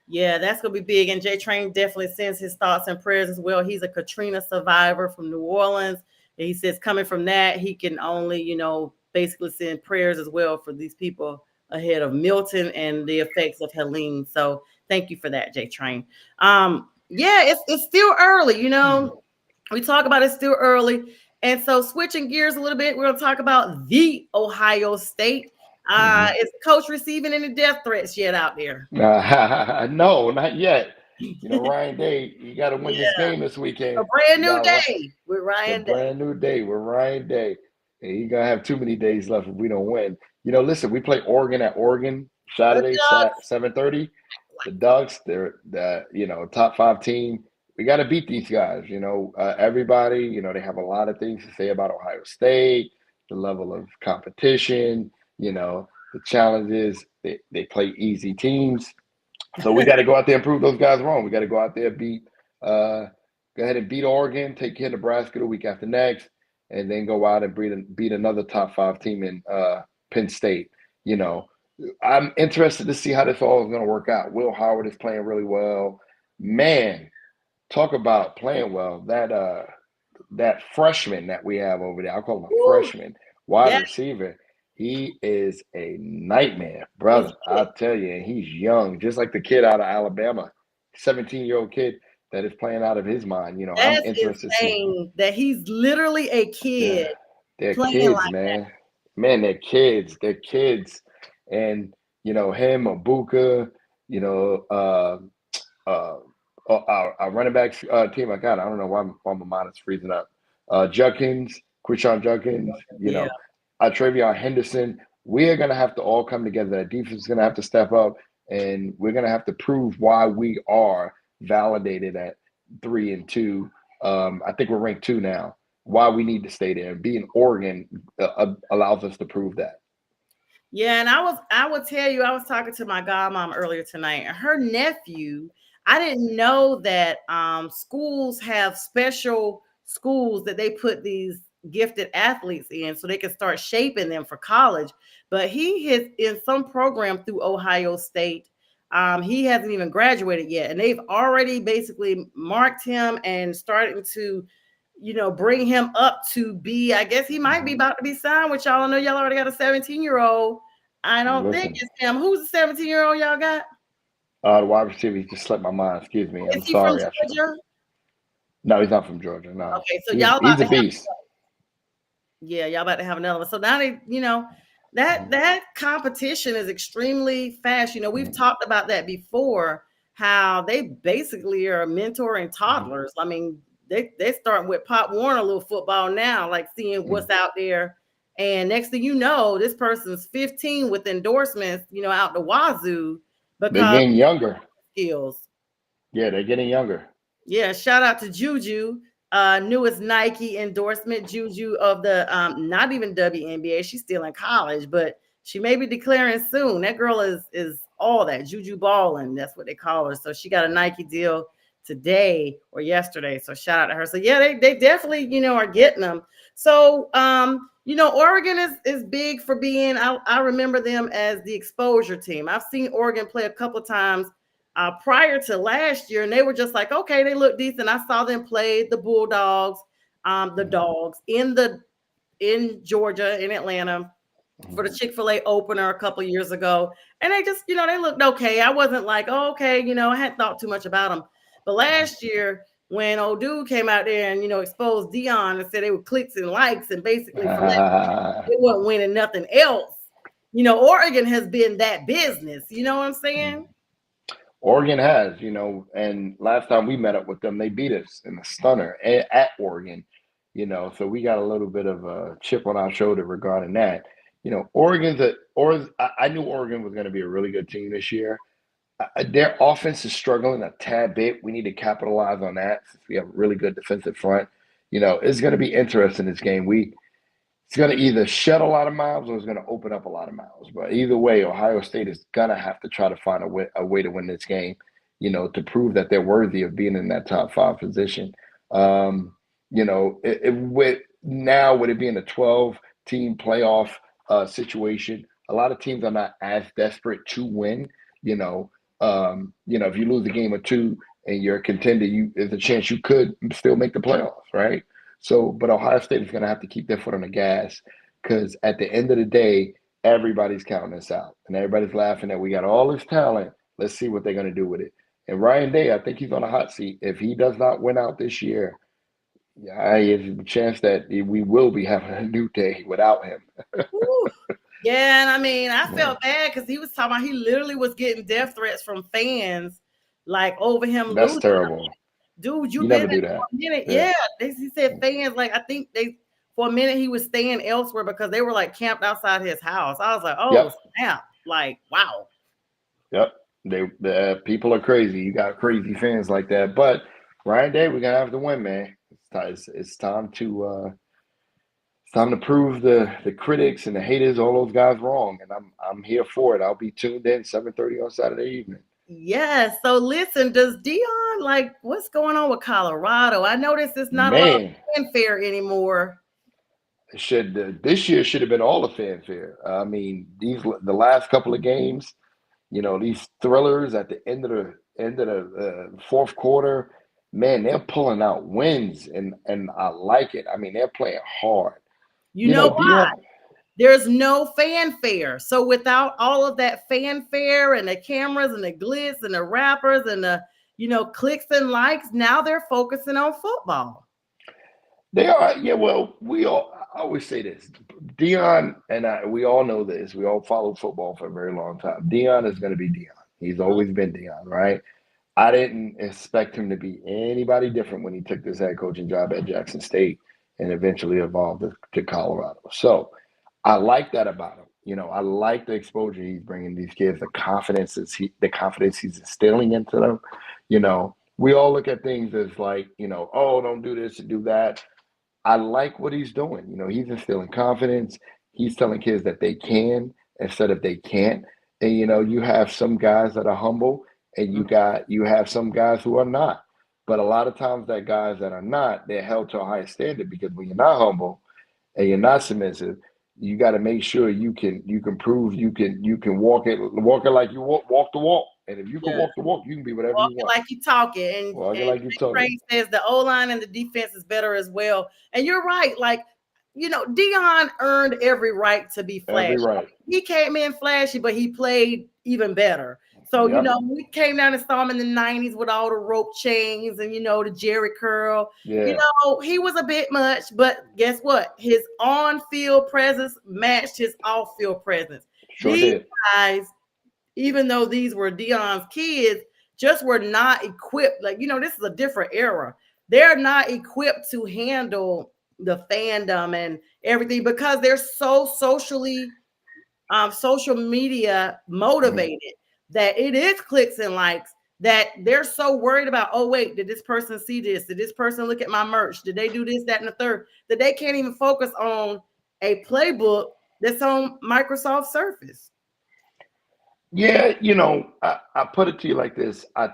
Yeah, that's gonna be big. And Jay Train definitely sends his thoughts and prayers as well. He's a Katrina survivor from New Orleans. And he says coming from that, he can only, basically send prayers as well for these people ahead of Milton and the effects of Helene. So thank you for that, J Train. Yeah, it's still early, we talk about it still early. And so switching gears a little bit, we're gonna talk about the Ohio State. Is Coach receiving any death threats yet out there? No, not yet. Ryan Day, you got to win this Yeah, game this a weekend. brand You new got day with It's a Ryan Day. brand new day with Ryan Day. And he's gonna have too many days left if we don't win. Listen, we play Oregon at Oregon The Saturday, Ducks. 7:30. The Ducks, they're the top 5 team. We got to beat these guys. Everybody. They have a lot of things to say about Ohio State, the level of competition. The challenges. They play easy teams. So we got to go out there and prove those guys wrong. We got to go out there and go ahead and beat Oregon, take care of Nebraska the week after next, and then go out and beat another top 5 team in Penn State. I'm interested to see how this all is going to work out. Will Howard is playing really well. Man, talk about playing well. That freshman that we have over there, I'll call him a freshman, wide receiver. He is a nightmare, brother. I'll tell you. And he's young, just like the kid out of Alabama, 17-year-old kid that is playing out of his mind. I'm That's interested to see. insane that he's literally a kid They're playing kids, like man. Man, they're kids. They're kids. And, him, Abuka, our running back team, I don't know why my mind is freezing up. Judkins, Quishon Judkins, Travion Henderson. We are going to have to all come together. That defense is going to have to step up, and we're going to have to prove why we are validated at 3-2. I think we're ranked 2 now. Why we need to stay there. Being Oregon allows us to prove that. Yeah, and I will tell you, I was talking to my godmom earlier tonight, and her nephew. I didn't know that schools have special schools that they put these gifted athletes in so they can start shaping them for college. But he is in some program through Ohio State. He hasn't even graduated yet, and they've already basically marked him and starting to, bring him up to be. I guess he might be about to be signed with y'all. I know y'all already got a 17-year-old. I don't think it's him. Who's the 17-year-old y'all got? The wide receiver, he just slipped my mind. Excuse me. Is he from Georgia? No, he's not from Georgia. No. Okay, so he's a beast. Yeah, y'all about to have another one. So now they, that competition is extremely fast. We've talked about that before, how they basically are mentoring toddlers. I mean, they starting with Pop Warner little football now, like seeing what's out there. And next thing you know, this person's 15 with endorsements, out the wazoo. They're getting younger. Skills. Yeah, they're getting younger. Yeah, shout out to Juju, newest Nike endorsement. Juju of the not even WNBA. She's still in college, but she may be declaring soon. That girl is all that. Juju Ballin, that's what they call her. So she got a Nike deal today or yesterday. So shout out to her. So yeah, they definitely, are getting them. So Oregon is big for being, I remember them as the exposure team. I've seen Oregon play a couple of times prior to last year, and they were just like, okay, they look decent. I saw them play the Bulldogs, the Dogs in Georgia, in Atlanta, for the Chick-fil-A opener a couple of years ago. And they just, they looked okay. I wasn't like, oh, okay, I hadn't thought too much about them. But last year, when old dude came out there and, exposed Dion and said they were clicks and likes, and basically from that, they weren't winning nothing else. Oregon has been that business. You know what I'm saying? Oregon has, and last time we met up with them, they beat us in the stunner at Oregon, so we got a little bit of a chip on our shoulder regarding that. I knew Oregon was going to be a really good team this year. Their offense is struggling a tad bit. We need to capitalize on that since we have a really good defensive front. It's going to be interesting this game. It's going to either shut a lot of mouths or it's going to open up a lot of mouths. But either way, Ohio State is going to have to try to find a way to win this game, to prove that they're worthy of being in that top 5 position. With it being a 12-team playoff situation, a lot of teams are not as desperate to win. If you lose a game or 2 and you're a contender, there's a chance you could still make the playoffs, right? So, but Ohio State is going to have to keep their foot on the gas because at the end of the day, everybody's counting us out and everybody's laughing that we got all this talent. Let's see what they're going to do with it. And Ryan Day, I think he's on a hot seat. If he does not win out this year, yeah, there's a chance that we will be having a new day without him. Whew. Yeah, and I mean, I Yeah, felt bad because he was talking about he literally was getting death threats from fans, like over him that's losing. terrible. Dude, You you've been never in do for that. a minute. Yeah. Yeah, he said fans like I think they for a minute he was staying elsewhere because they were like camped outside his house. I was like, oh Yep. snap! Like wow. Yep. The people are crazy. You got crazy fans like that. But Ryan Day, we're gonna have to win, man. It's time to prove the critics and the haters, all those guys wrong. And I'm here for it. I'll be tuned in 7:30 on Saturday evening. Yes. So listen, does Dion like what's going on with Colorado? I noticed it's not a lot of Man, fanfare anymore. this year should have been all the fanfare. I mean, the last couple of games, these thrillers at the end of the fourth quarter, man, they're pulling out wins, and I like it. I mean, they're playing hard. You know why? Dion, There's no fanfare. So without all of that fanfare and the cameras and the glitz and the rappers and the clicks and likes, now they're focusing on football. they are, yeah. Well, I always say this. Dion and I, we all know this. We all follow football for a very long time. Dion is going to be Dion. He's always been Dion, right? I didn't expect him to be anybody different when he took this head coaching job at Jackson State and eventually evolved to Colorado. So I like that about him. I like the exposure he's bringing these kids, the confidence he's instilling into them. We all look at things as like, oh, don't do this and do that. I like what he's doing. He's instilling confidence. He's telling kids that they can instead of they can't. And you have some guys that are humble, and you have some guys who are not. But a lot of times, that guys that are not, they're held to a higher standard because when you're not humble and you're not submissive, you got to make sure you can prove you can walk it like you walk the walk. And if you can Yeah. walk the walk, you can be whatever you Walking want. like you talking, and Walk it and like you Big talking. Ray says the O line and the defense is better as well. And you're right, like Dion earned every right to be flashy. Every right. He came in flashy, but he played even better. So Yep. we came down and saw him in the '90s with all the rope chains and the Jerry curl. Yeah. He was a bit much, but guess what? His on-field presence matched his off-field presence. Sure These did. guys, even though these were Dion's kids, just were not equipped. Like, this is a different era. They're not equipped to handle the fandom and everything because they're so social media motivated that it is clicks and likes, that they're so worried about, oh, wait, did this person see this? Did this person look at my merch? Did they do this, that, and the third? That they can't even focus on a playbook that's on Microsoft Surface. Yeah, I put it to you like this. I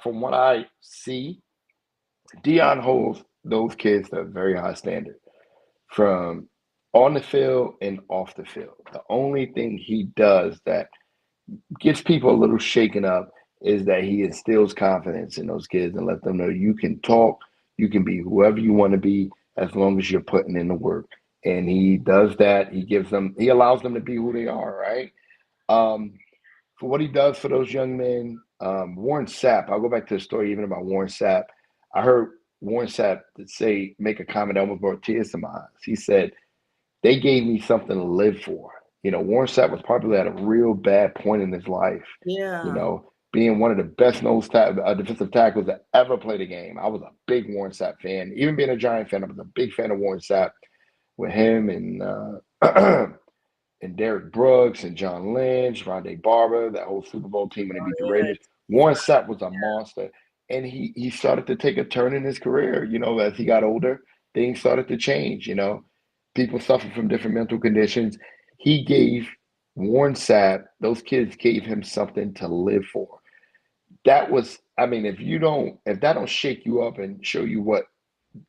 from what I see, Dion holds those kids to a very high standard from on the field and off the field. The only thing he does that gets people a little shaken up is that he instills confidence in those kids and let them know you can talk, you can be whoever you want to be as long as you're putting in the work. And he does that. He allows them to be who they are, right? Um, for what he does for those young men. Warren Sapp, I'll go back to the story even about Warren Sapp. I heard Warren Sapp make a comment that almost brought tears to my eyes. He said, they gave me something to live for. Warren Sapp was probably at a real bad point in his life. Yeah. Being one of the best nosed defensive tackles that ever played a game. I was a big Warren Sapp fan. Even being a Giant fan, I was a big fan of Warren Sapp with him and and Derek Brooks and John Lynch, Rondé Barber, that whole Super Bowl team when they beat the Raiders. Warren Sapp was a monster. And he started to take a turn in his career, as he got older. Things started to change, People suffer from different mental conditions. He gave Warren Sapp, those kids gave him something to live for. That was, I mean, if that don't shake you up and show you what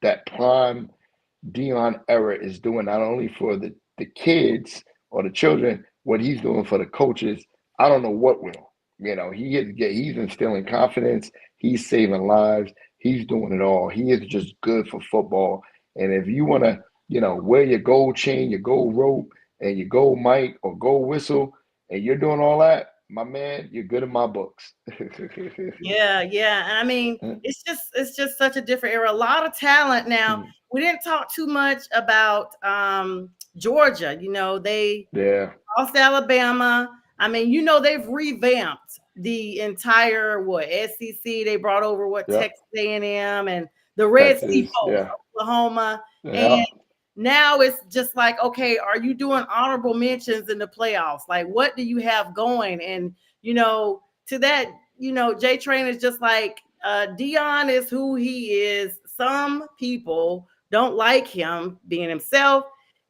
that prime Dion era is doing, not only for the kids or the children, what he's doing for the coaches, I don't know what will. He's instilling confidence. He's saving lives. He's doing it all. He is just good for football. And if you want to, wear your gold chain, your gold rope, and your gold mic or gold whistle, and you're doing all that, my man, you're good in my books. Yeah, yeah. And I mean, it's just such a different era. A lot of talent now. We didn't talk too much about Georgia. They Yeah. lost Alabama. I mean, they've revamped the entire SEC. They brought over Yep. Texas A&M and the Red Sea Texas. folks, Yeah. Oklahoma, and Yeah. now it's just like, okay, are you doing honorable mentions in the playoffs? Like, what do you have going? And to that, Jay Train is just like, Dion is who he is. Some people don't like him being himself.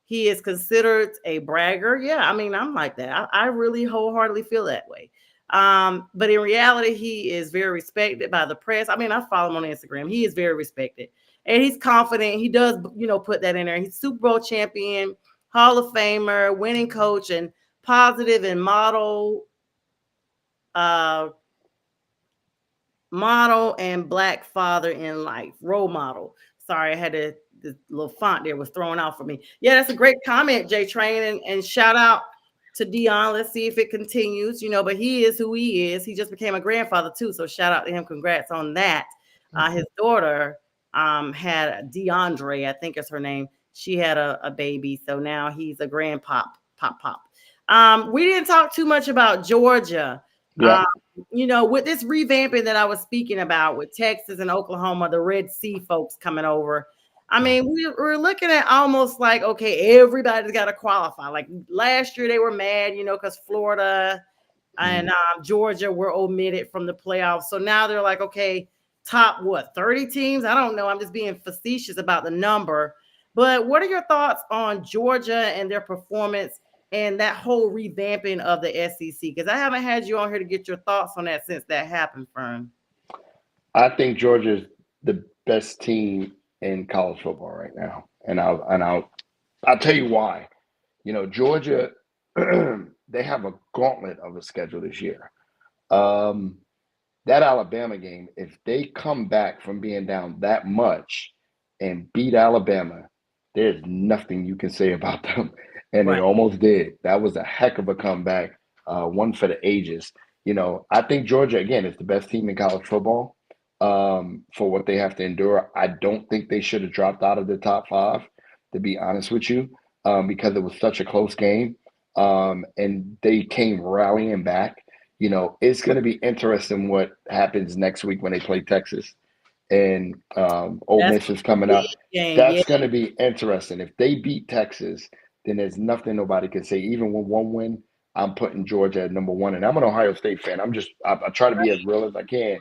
He is considered a bragger. Yeah, I mean, I'm like that. I really wholeheartedly feel that way. But in reality, he is very respected by the press. I mean, I follow him on Instagram. He is very respected. And he's confident. He does, put that in there. He's Super Bowl champion, Hall of Famer, winning coach, and positive and uh, model and black father in life, role model. Sorry, I had the little font there was thrown out for me. Yeah, that's a great comment, Jay Train, and shout out to Dion. Let's see if it continues, but he is who he is. He just became a grandfather too, so shout out to him. Congrats on that. His daughter had DeAndre, I think is her name. She had a baby, so now he's a grandpop, pop. We didn't talk too much about Georgia. Yeah. With this revamping that I was speaking about with Texas and Oklahoma, the Red Sea folks coming over. I mean, we're looking at almost like, okay, everybody's got to qualify. Like last year, they were mad, because Florida and Georgia were omitted from the playoffs. So now they're like, okay, top 30 teams? I don't know. I'm just being facetious about the number. But what are your thoughts on Georgia and their performance and that whole revamping of the SEC? Because I haven't had you on here to get your thoughts on that since that happened, Fern. I think Georgia's the best team in college football right now, and I'll tell you why. Georgia, they have a gauntlet of a schedule this year. Um, that Alabama game, if they come back from being down that much and beat Alabama, there's nothing you can say about them. And they Right. almost did. That was a heck of a comeback, one for the ages. I think Georgia, again, is the best team in college football for what they have to endure. I don't think they should have dropped out of the top five, to be honest with you, because it was such a close game. And they came rallying back. It's going to be interesting what happens next week when they play Texas and Ole That's Miss is coming a up. big game. Yeah. That's going to be interesting. If they beat Texas, then there's nothing nobody can say. Even with one win, I'm putting Georgia at number one. And I'm an Ohio State fan. I try to be as real as I can.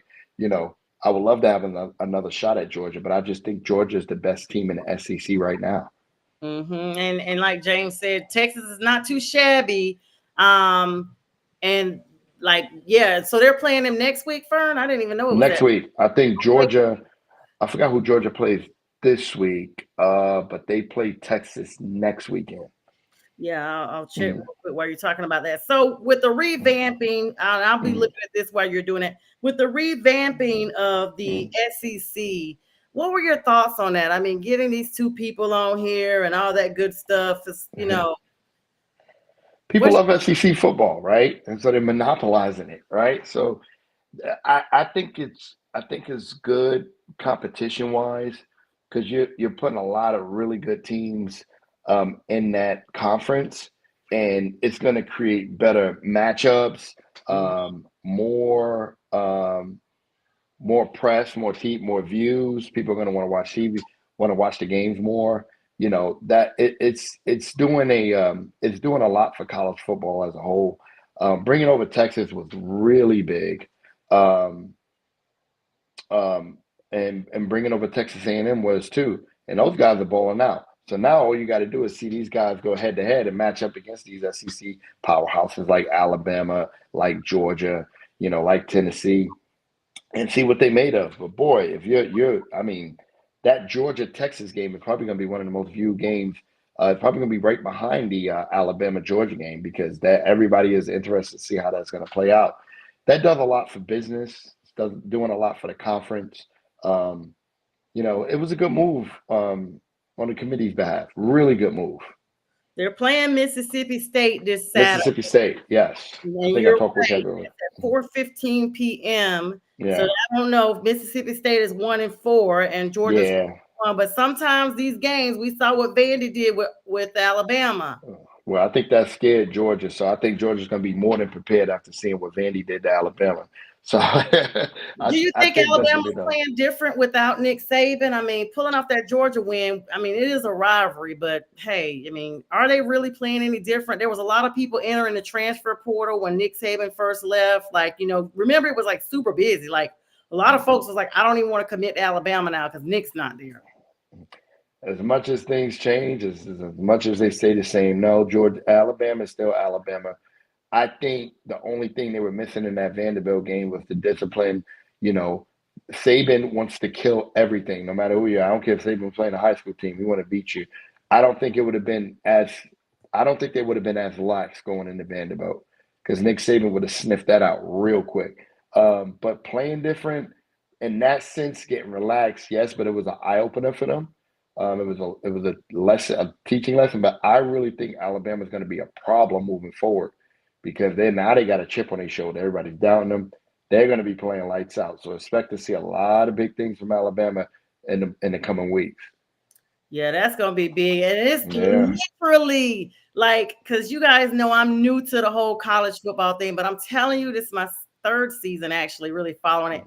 I would love to have another shot at Georgia, but I just think Georgia is the best team in the SEC right now. And like James said, Texas is not too shabby. And like, yeah, so they're playing them next week, Fern. I didn't even know it was Next that. week, I think Georgia, I forgot who Georgia plays this week, but they play Texas next weekend. Yeah, I'll check real Mm, quick while you're talking about that. So with the revamping, I'll be mm, looking at this while you're doing it. With the revamping of the mm. SEC, what were your thoughts on that? I mean, getting these two people on here and all that good stuff is, People what's love SEC football, right? And so they're monopolizing it, right? So I think it's good competition wise because you're putting a lot of really good teams in that conference, and it's going to create better matchups, Mhm. more press, more views. People are going to want to watch TV, want to watch the games more. That it's doing a lot for college football as a whole. Bringing over Texas was really big. Um, um, and bringing over Texas A&M was too. And those guys are balling out. So now all you got to do is see these guys go head to head and match up against these SEC powerhouses like Alabama, like Georgia, like Tennessee, and see what they made of. But boy, if I mean, that Georgia Texas game is probably going to be one of the most viewed games. It's probably going to be right behind the Alabama Georgia game because that everybody is interested to see how that's going to play out. That does a lot for business. It's doing a lot for the conference. It was a good move on the committee's behalf. Really good move. They're playing Mississippi State this Saturday. Mississippi State, yes. I And think I you're talked with right. everyone. It's at 4:15 p.m. So Yeah, I don't know if Mississippi State is 1-4 and Georgia's yeah. 1, but sometimes these games we saw what Vandy did with Alabama. Well, I think that scared Georgia, so I think Georgia's going to be more than prepared after seeing what Vandy did to Alabama. So Do you I think think that's what Alabama's they done. playing different without Nick Saban? I mean, pulling off that Georgia win, I mean, it is a rivalry, but hey, I mean, are they really playing any different? There was a lot of people entering the transfer portal when Nick Saban first left. Like, remember it was like super busy. Like a lot of folks was like, I don't even want to commit to Alabama now because Nick's not there. As much as things change, as much as they say the same, no, Georgia, Alabama is still Alabama. I think the only thing they were missing in that Vanderbilt game was the discipline. You know, Saban wants to kill everything, no matter who you are. I don't care if Saban was playing a high school team; he want to beat you. I don't think it would have been as. I don't think they would have been as lax going into Vanderbilt because Nick Saban would have sniffed that out real quick. But playing different in that sense, getting relaxed, yes, but it was an eye opener for them. It was a lesson, a teaching lesson. But I really think Alabama is going to be a problem moving forward because they got a chip on their shoulder. Everybody's doubting them. They're going to be playing lights out. So expect to see a lot of big things from Alabama in the coming weeks. Yeah, that's gonna be big. And it's Yeah. literally like, because you guys know I'm new to the whole college football thing, but I'm telling you, this is my third season actually really following it.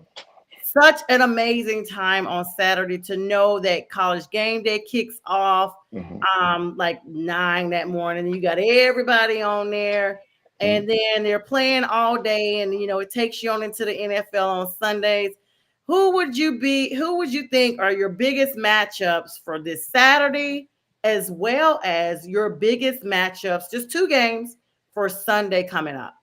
Such an amazing time on Saturday to know that college game day kicks off Mm-hmm. like 9 that morning. You got everybody on there, and then they're playing all day, and it takes you on into the NFL on Sundays. Who would you think are your biggest matchups for this Saturday, as well as your biggest matchups, just two games for Sunday coming up?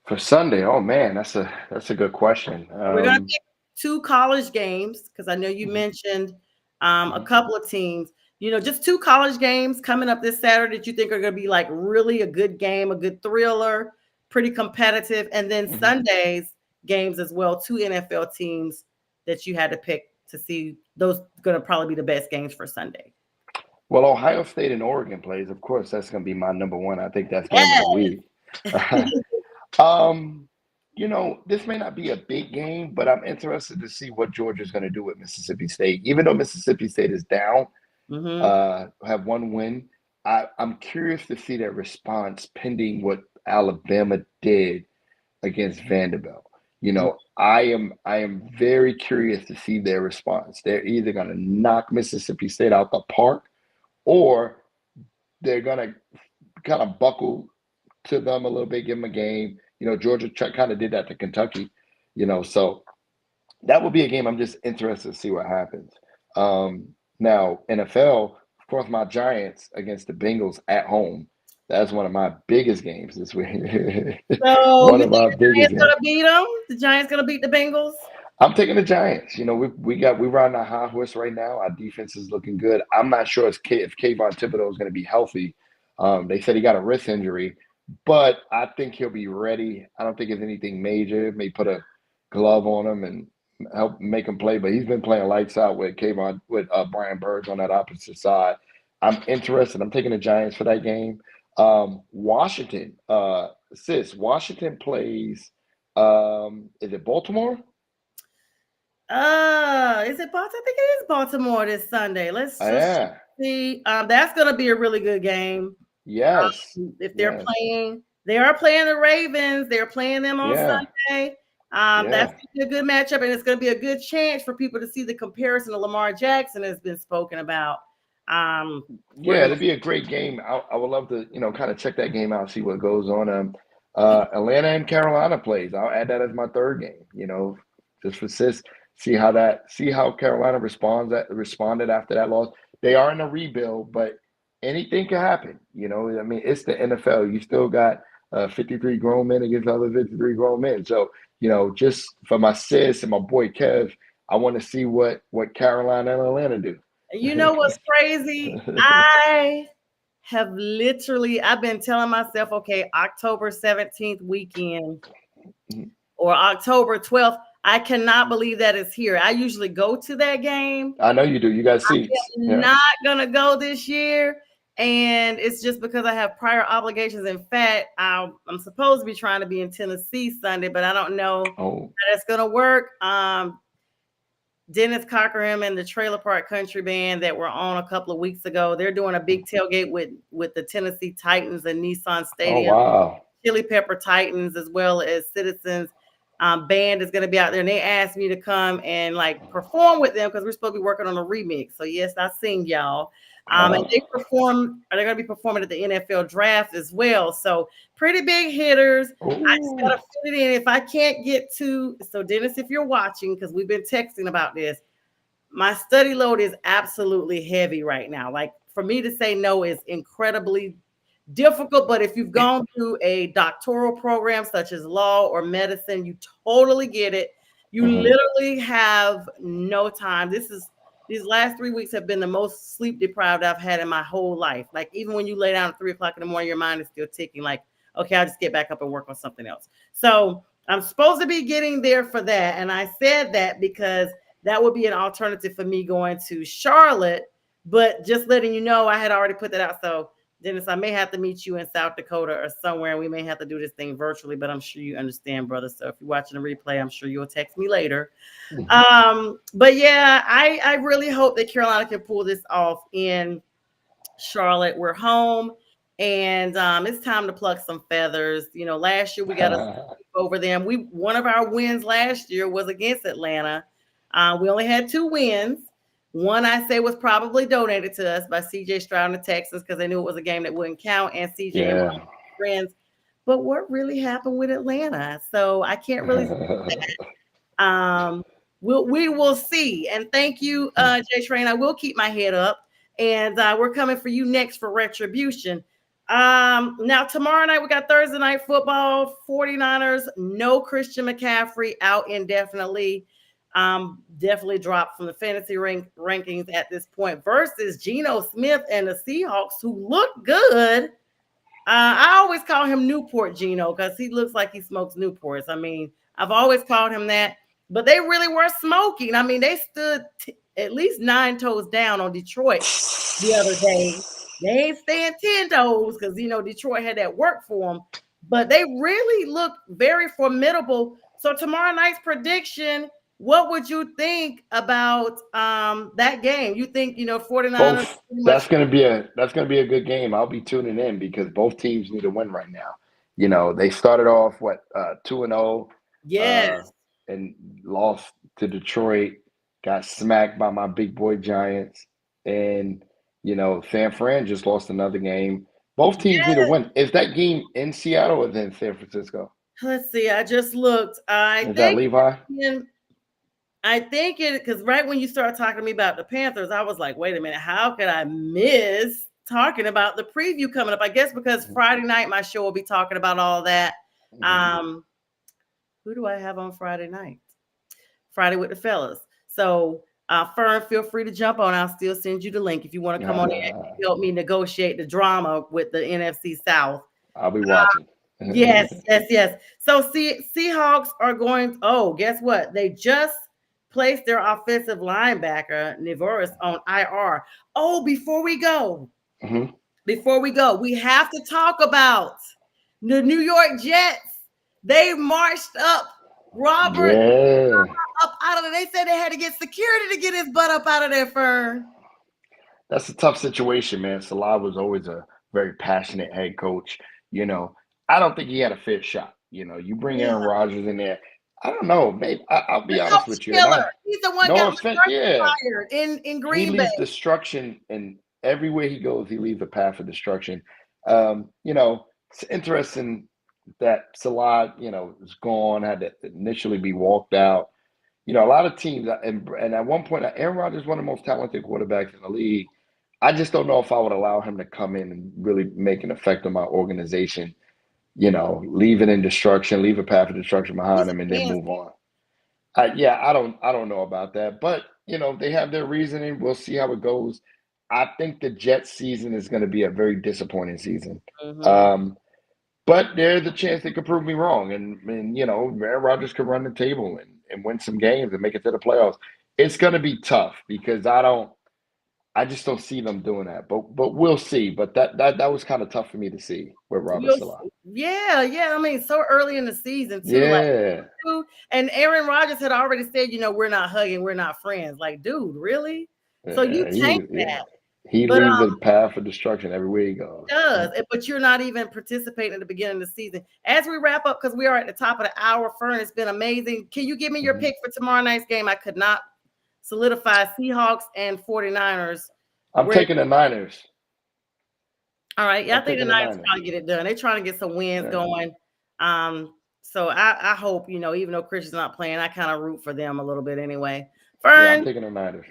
For Sunday, oh man, that's a good question. We're going to pick two college games because I know you Mhm, mentioned a mhm, couple of teams. Just two college games coming up this Saturday that you think are going to be like really a good game, a good thriller, pretty competitive. And then mhm. Sunday's games as well, two NFL teams that you had to pick to see. Those going to probably be the best games for Sunday. Well, Ohio State and Oregon plays. Of course, that's going to be my number one. I think that's game of the Yes. week. um, this may not be a big game, but I'm interested to see what Georgia's going to do with Mississippi State. Even though Mississippi State is down, Hmm. have one win, I'm curious to see their response pending what Alabama did against Vanderbilt. I am very curious to see their response. They're either going to knock Mississippi State out the park, or they're going to kind of buckle to them a little bit, give them a game. Georgia kind of did that to Kentucky. So that would be a game I'm just interested to see what happens. Now NFL, of course, my Giants against the Bengals at home. That's one of my biggest games this week. So One you of think my the biggest Giants games. going to beat them? The Giants going to beat the Bengals? I'm taking the Giants. We riding a high horse right now. Our defense is looking good. I'm not sure if Kayvon Thibodeau is going to be healthy. They said he got a wrist injury, but I think he'll be ready. I don't think it's anything major. May put a glove on him and help make him play. But he's been playing lights out with Brian Burns on that opposite side. I'm interested. I'm taking the Giants for that game. Washington, Washington plays. Is it Baltimore? Is it Baltimore? I think it is Baltimore this Sunday. Let's just Yeah. see. That's going to be a really good game. Yes. If Yes. they are playing the Ravens. They're playing them on Yeah. Sunday. That's Yeah. going to be a good matchup, and it's going to be a good chance for people to see the comparison to Lamar Jackson has been spoken about. We're Yeah. going to It'd be a great game. I would love to, kind of check that game out, see what goes on. Atlanta and Carolina plays. I'll add that as my third game. Just for see how Carolina responded after that loss. They are in a rebuild, but anything can happen. I mean, it's the NFL. You still got 53 grown men against other 53 grown men. So, just for my sis and my boy Kev, I want to see what Carolina and Atlanta do. You know what's crazy? I've been telling myself, okay, October 17th weekend or October 12th, I cannot believe that it's here. I usually go to that game. I know you do. You got I seats. am Yeah. not gonna go this year, and it's just because I have prior obligations. In fact, I'm supposed to be trying to be in Tennessee Sunday, but I don't know Oh. how that's gonna work. Dennis Cockerham and the Trailer Park Country Band that were on a couple of weeks ago, they're doing a big tailgate with the Tennessee Titans and Nissan Oh, Stadium. wow. Chili Pepper Titans as well as Citizens band is going to be out there, and they asked me to come and like perform with them because we're supposed to be working on a remix. So yes, I sing y'all. And they perform. They're going to be performing at the NFL draft as well. So pretty big hitters. I just got to Ooh. fit it in. If I can't get to, so Dennis, if you're watching, because we've been texting about this, my study load is absolutely heavy right now. Like for me to say no is incredibly difficult, but if you've gone through a doctoral program such as law or medicine, you totally get it. You literally have no time. These last 3 weeks have been the most sleep deprived I've had in my whole life. Like even when you lay down at 3 o'clock in the morning, your mind is still ticking. Like, okay, I'll just get back up and work on something else. So I'm supposed to be getting there for that. And I said that because that would be an alternative for me going to Charlotte. But just letting you know, I had already put that out. So Dennis, I may have to meet you in South Dakota or somewhere, and we may have to do this thing virtually, but I'm sure you understand, brother. So if you're watching the replay, I'm sure you'll text me later. But yeah, I really hope that Carolina can pull this off in Charlotte. We're home, and it's time to pluck some feathers. You know, last year we got to over them. One of our wins last year was against Atlanta. We only had 2 wins. One I say was probably donated to us by CJ Stroud and the Texans because they knew it was a game that wouldn't count, and CJ and my friends. But what really happened with Atlanta? So I can't really say that. We will see. And thank you, Jay Train. I will keep my head up. And we're coming for you next for retribution. Now tomorrow night we got Thursday night football. 49ers, no Christian McCaffrey, out indefinitely. Definitely dropped from the fantasy rankings at this point versus Geno Smith and the Seahawks, who look good. I always call him Newport Geno because he looks like he smokes Newports. I mean, I've always called him that, but they really were smoking. I mean, they stood at least 9 toes down on Detroit the other day. They ain't staying 10 toes because, you know, Detroit had that work for them, but they really look very formidable. So tomorrow night's prediction, what would you think about that game? You think, you know, 49ers That's gonna be a good game. I'll be tuning in because both teams need a win right now. You know, they started off 2-0, yes. and lost to Detroit, got smacked by my big boy Giants, and you know, San Fran just lost another game. Both teams need a win. Is that game in Seattle or in San Francisco? Let's see. I just looked. Is that Levi? I think it because right when you started talking to me about the Panthers, I was like, wait a minute, how could I miss talking about the preview coming up? I guess because Friday night my show will be talking about all that. Who do I have on Friday night? Friday with the fellas. So Fern, feel free to jump on. I'll still send you the link if you want to come on in and help me negotiate the drama with the NFC South. I'll be watching. Yes. So Seahawks are going. Oh, guess what? They just placed their offensive linebacker Nivoris on IR. Oh, before we go, we have to talk about the New York Jets. They marched up Robert up out of it. They said they had to get security to get his butt up out of there, Fern. That's a tough situation, man. Salah was always a very passionate head coach. You know, I don't think he had a fair shot. You know, you bring Aaron Rodgers in there. I don't know. Maybe I'll be honest with you. He's the one got fired in Green Bay. He leaves destruction, and everywhere he goes, he leaves a path of destruction. You know, it's interesting that Salah, you know, is gone, had to initially be walked out. You know, a lot of teams, and at one point, Aaron Rodgers is one of the most talented quarterbacks in the league. I just don't know if I would allow him to come in and really make an effect on my organization. You know, leave it in destruction, leave a path of destruction behind him, and then move on. I don't know about that, but you know, they have their reasoning. We'll see how it goes. I think the Jets season is going to be a very disappointing season. But there's a chance they could prove me wrong, and you know, Aaron Rodgers could run the table, and win some games and make it to the playoffs. It's going to be tough because I just don't see them doing that. But we'll see. But that was kind of tough for me to see with Robert Salah. Yeah. I mean, so early in the season too. Yeah. Like, and Aaron Rodgers had already said, we're not hugging, we're not friends. Like, dude, really? So you tank that. He leads the path of destruction everywhere he goes. Does, but you're not even participating at the beginning of the season. As we wrap up, because we are at the top of the hour, Fern, it's been amazing. Can you give me your pick for tomorrow night's game? I could not solidify Seahawks and 49ers. I'm taking the Niners. All right. Yeah, I think the Niners trying to get it done. They're trying to get some wins going. So I hope, even though Chris is not playing, I kind of root for them a little bit anyway. Fern, yeah, I'm taking the Niners.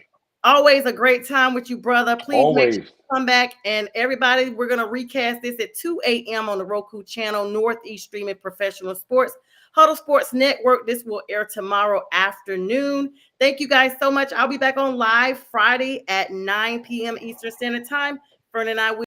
Always a great time with you, brother. Please make sure you come back. And everybody, we're going to recast this at 2 a.m. on the Roku channel, Northeast Streaming Professional Sports. Huddle Sports Network. This will air tomorrow afternoon. Thank you guys so much. I'll be back on live Friday at 9 p.m. Eastern Standard Time. Fern and I will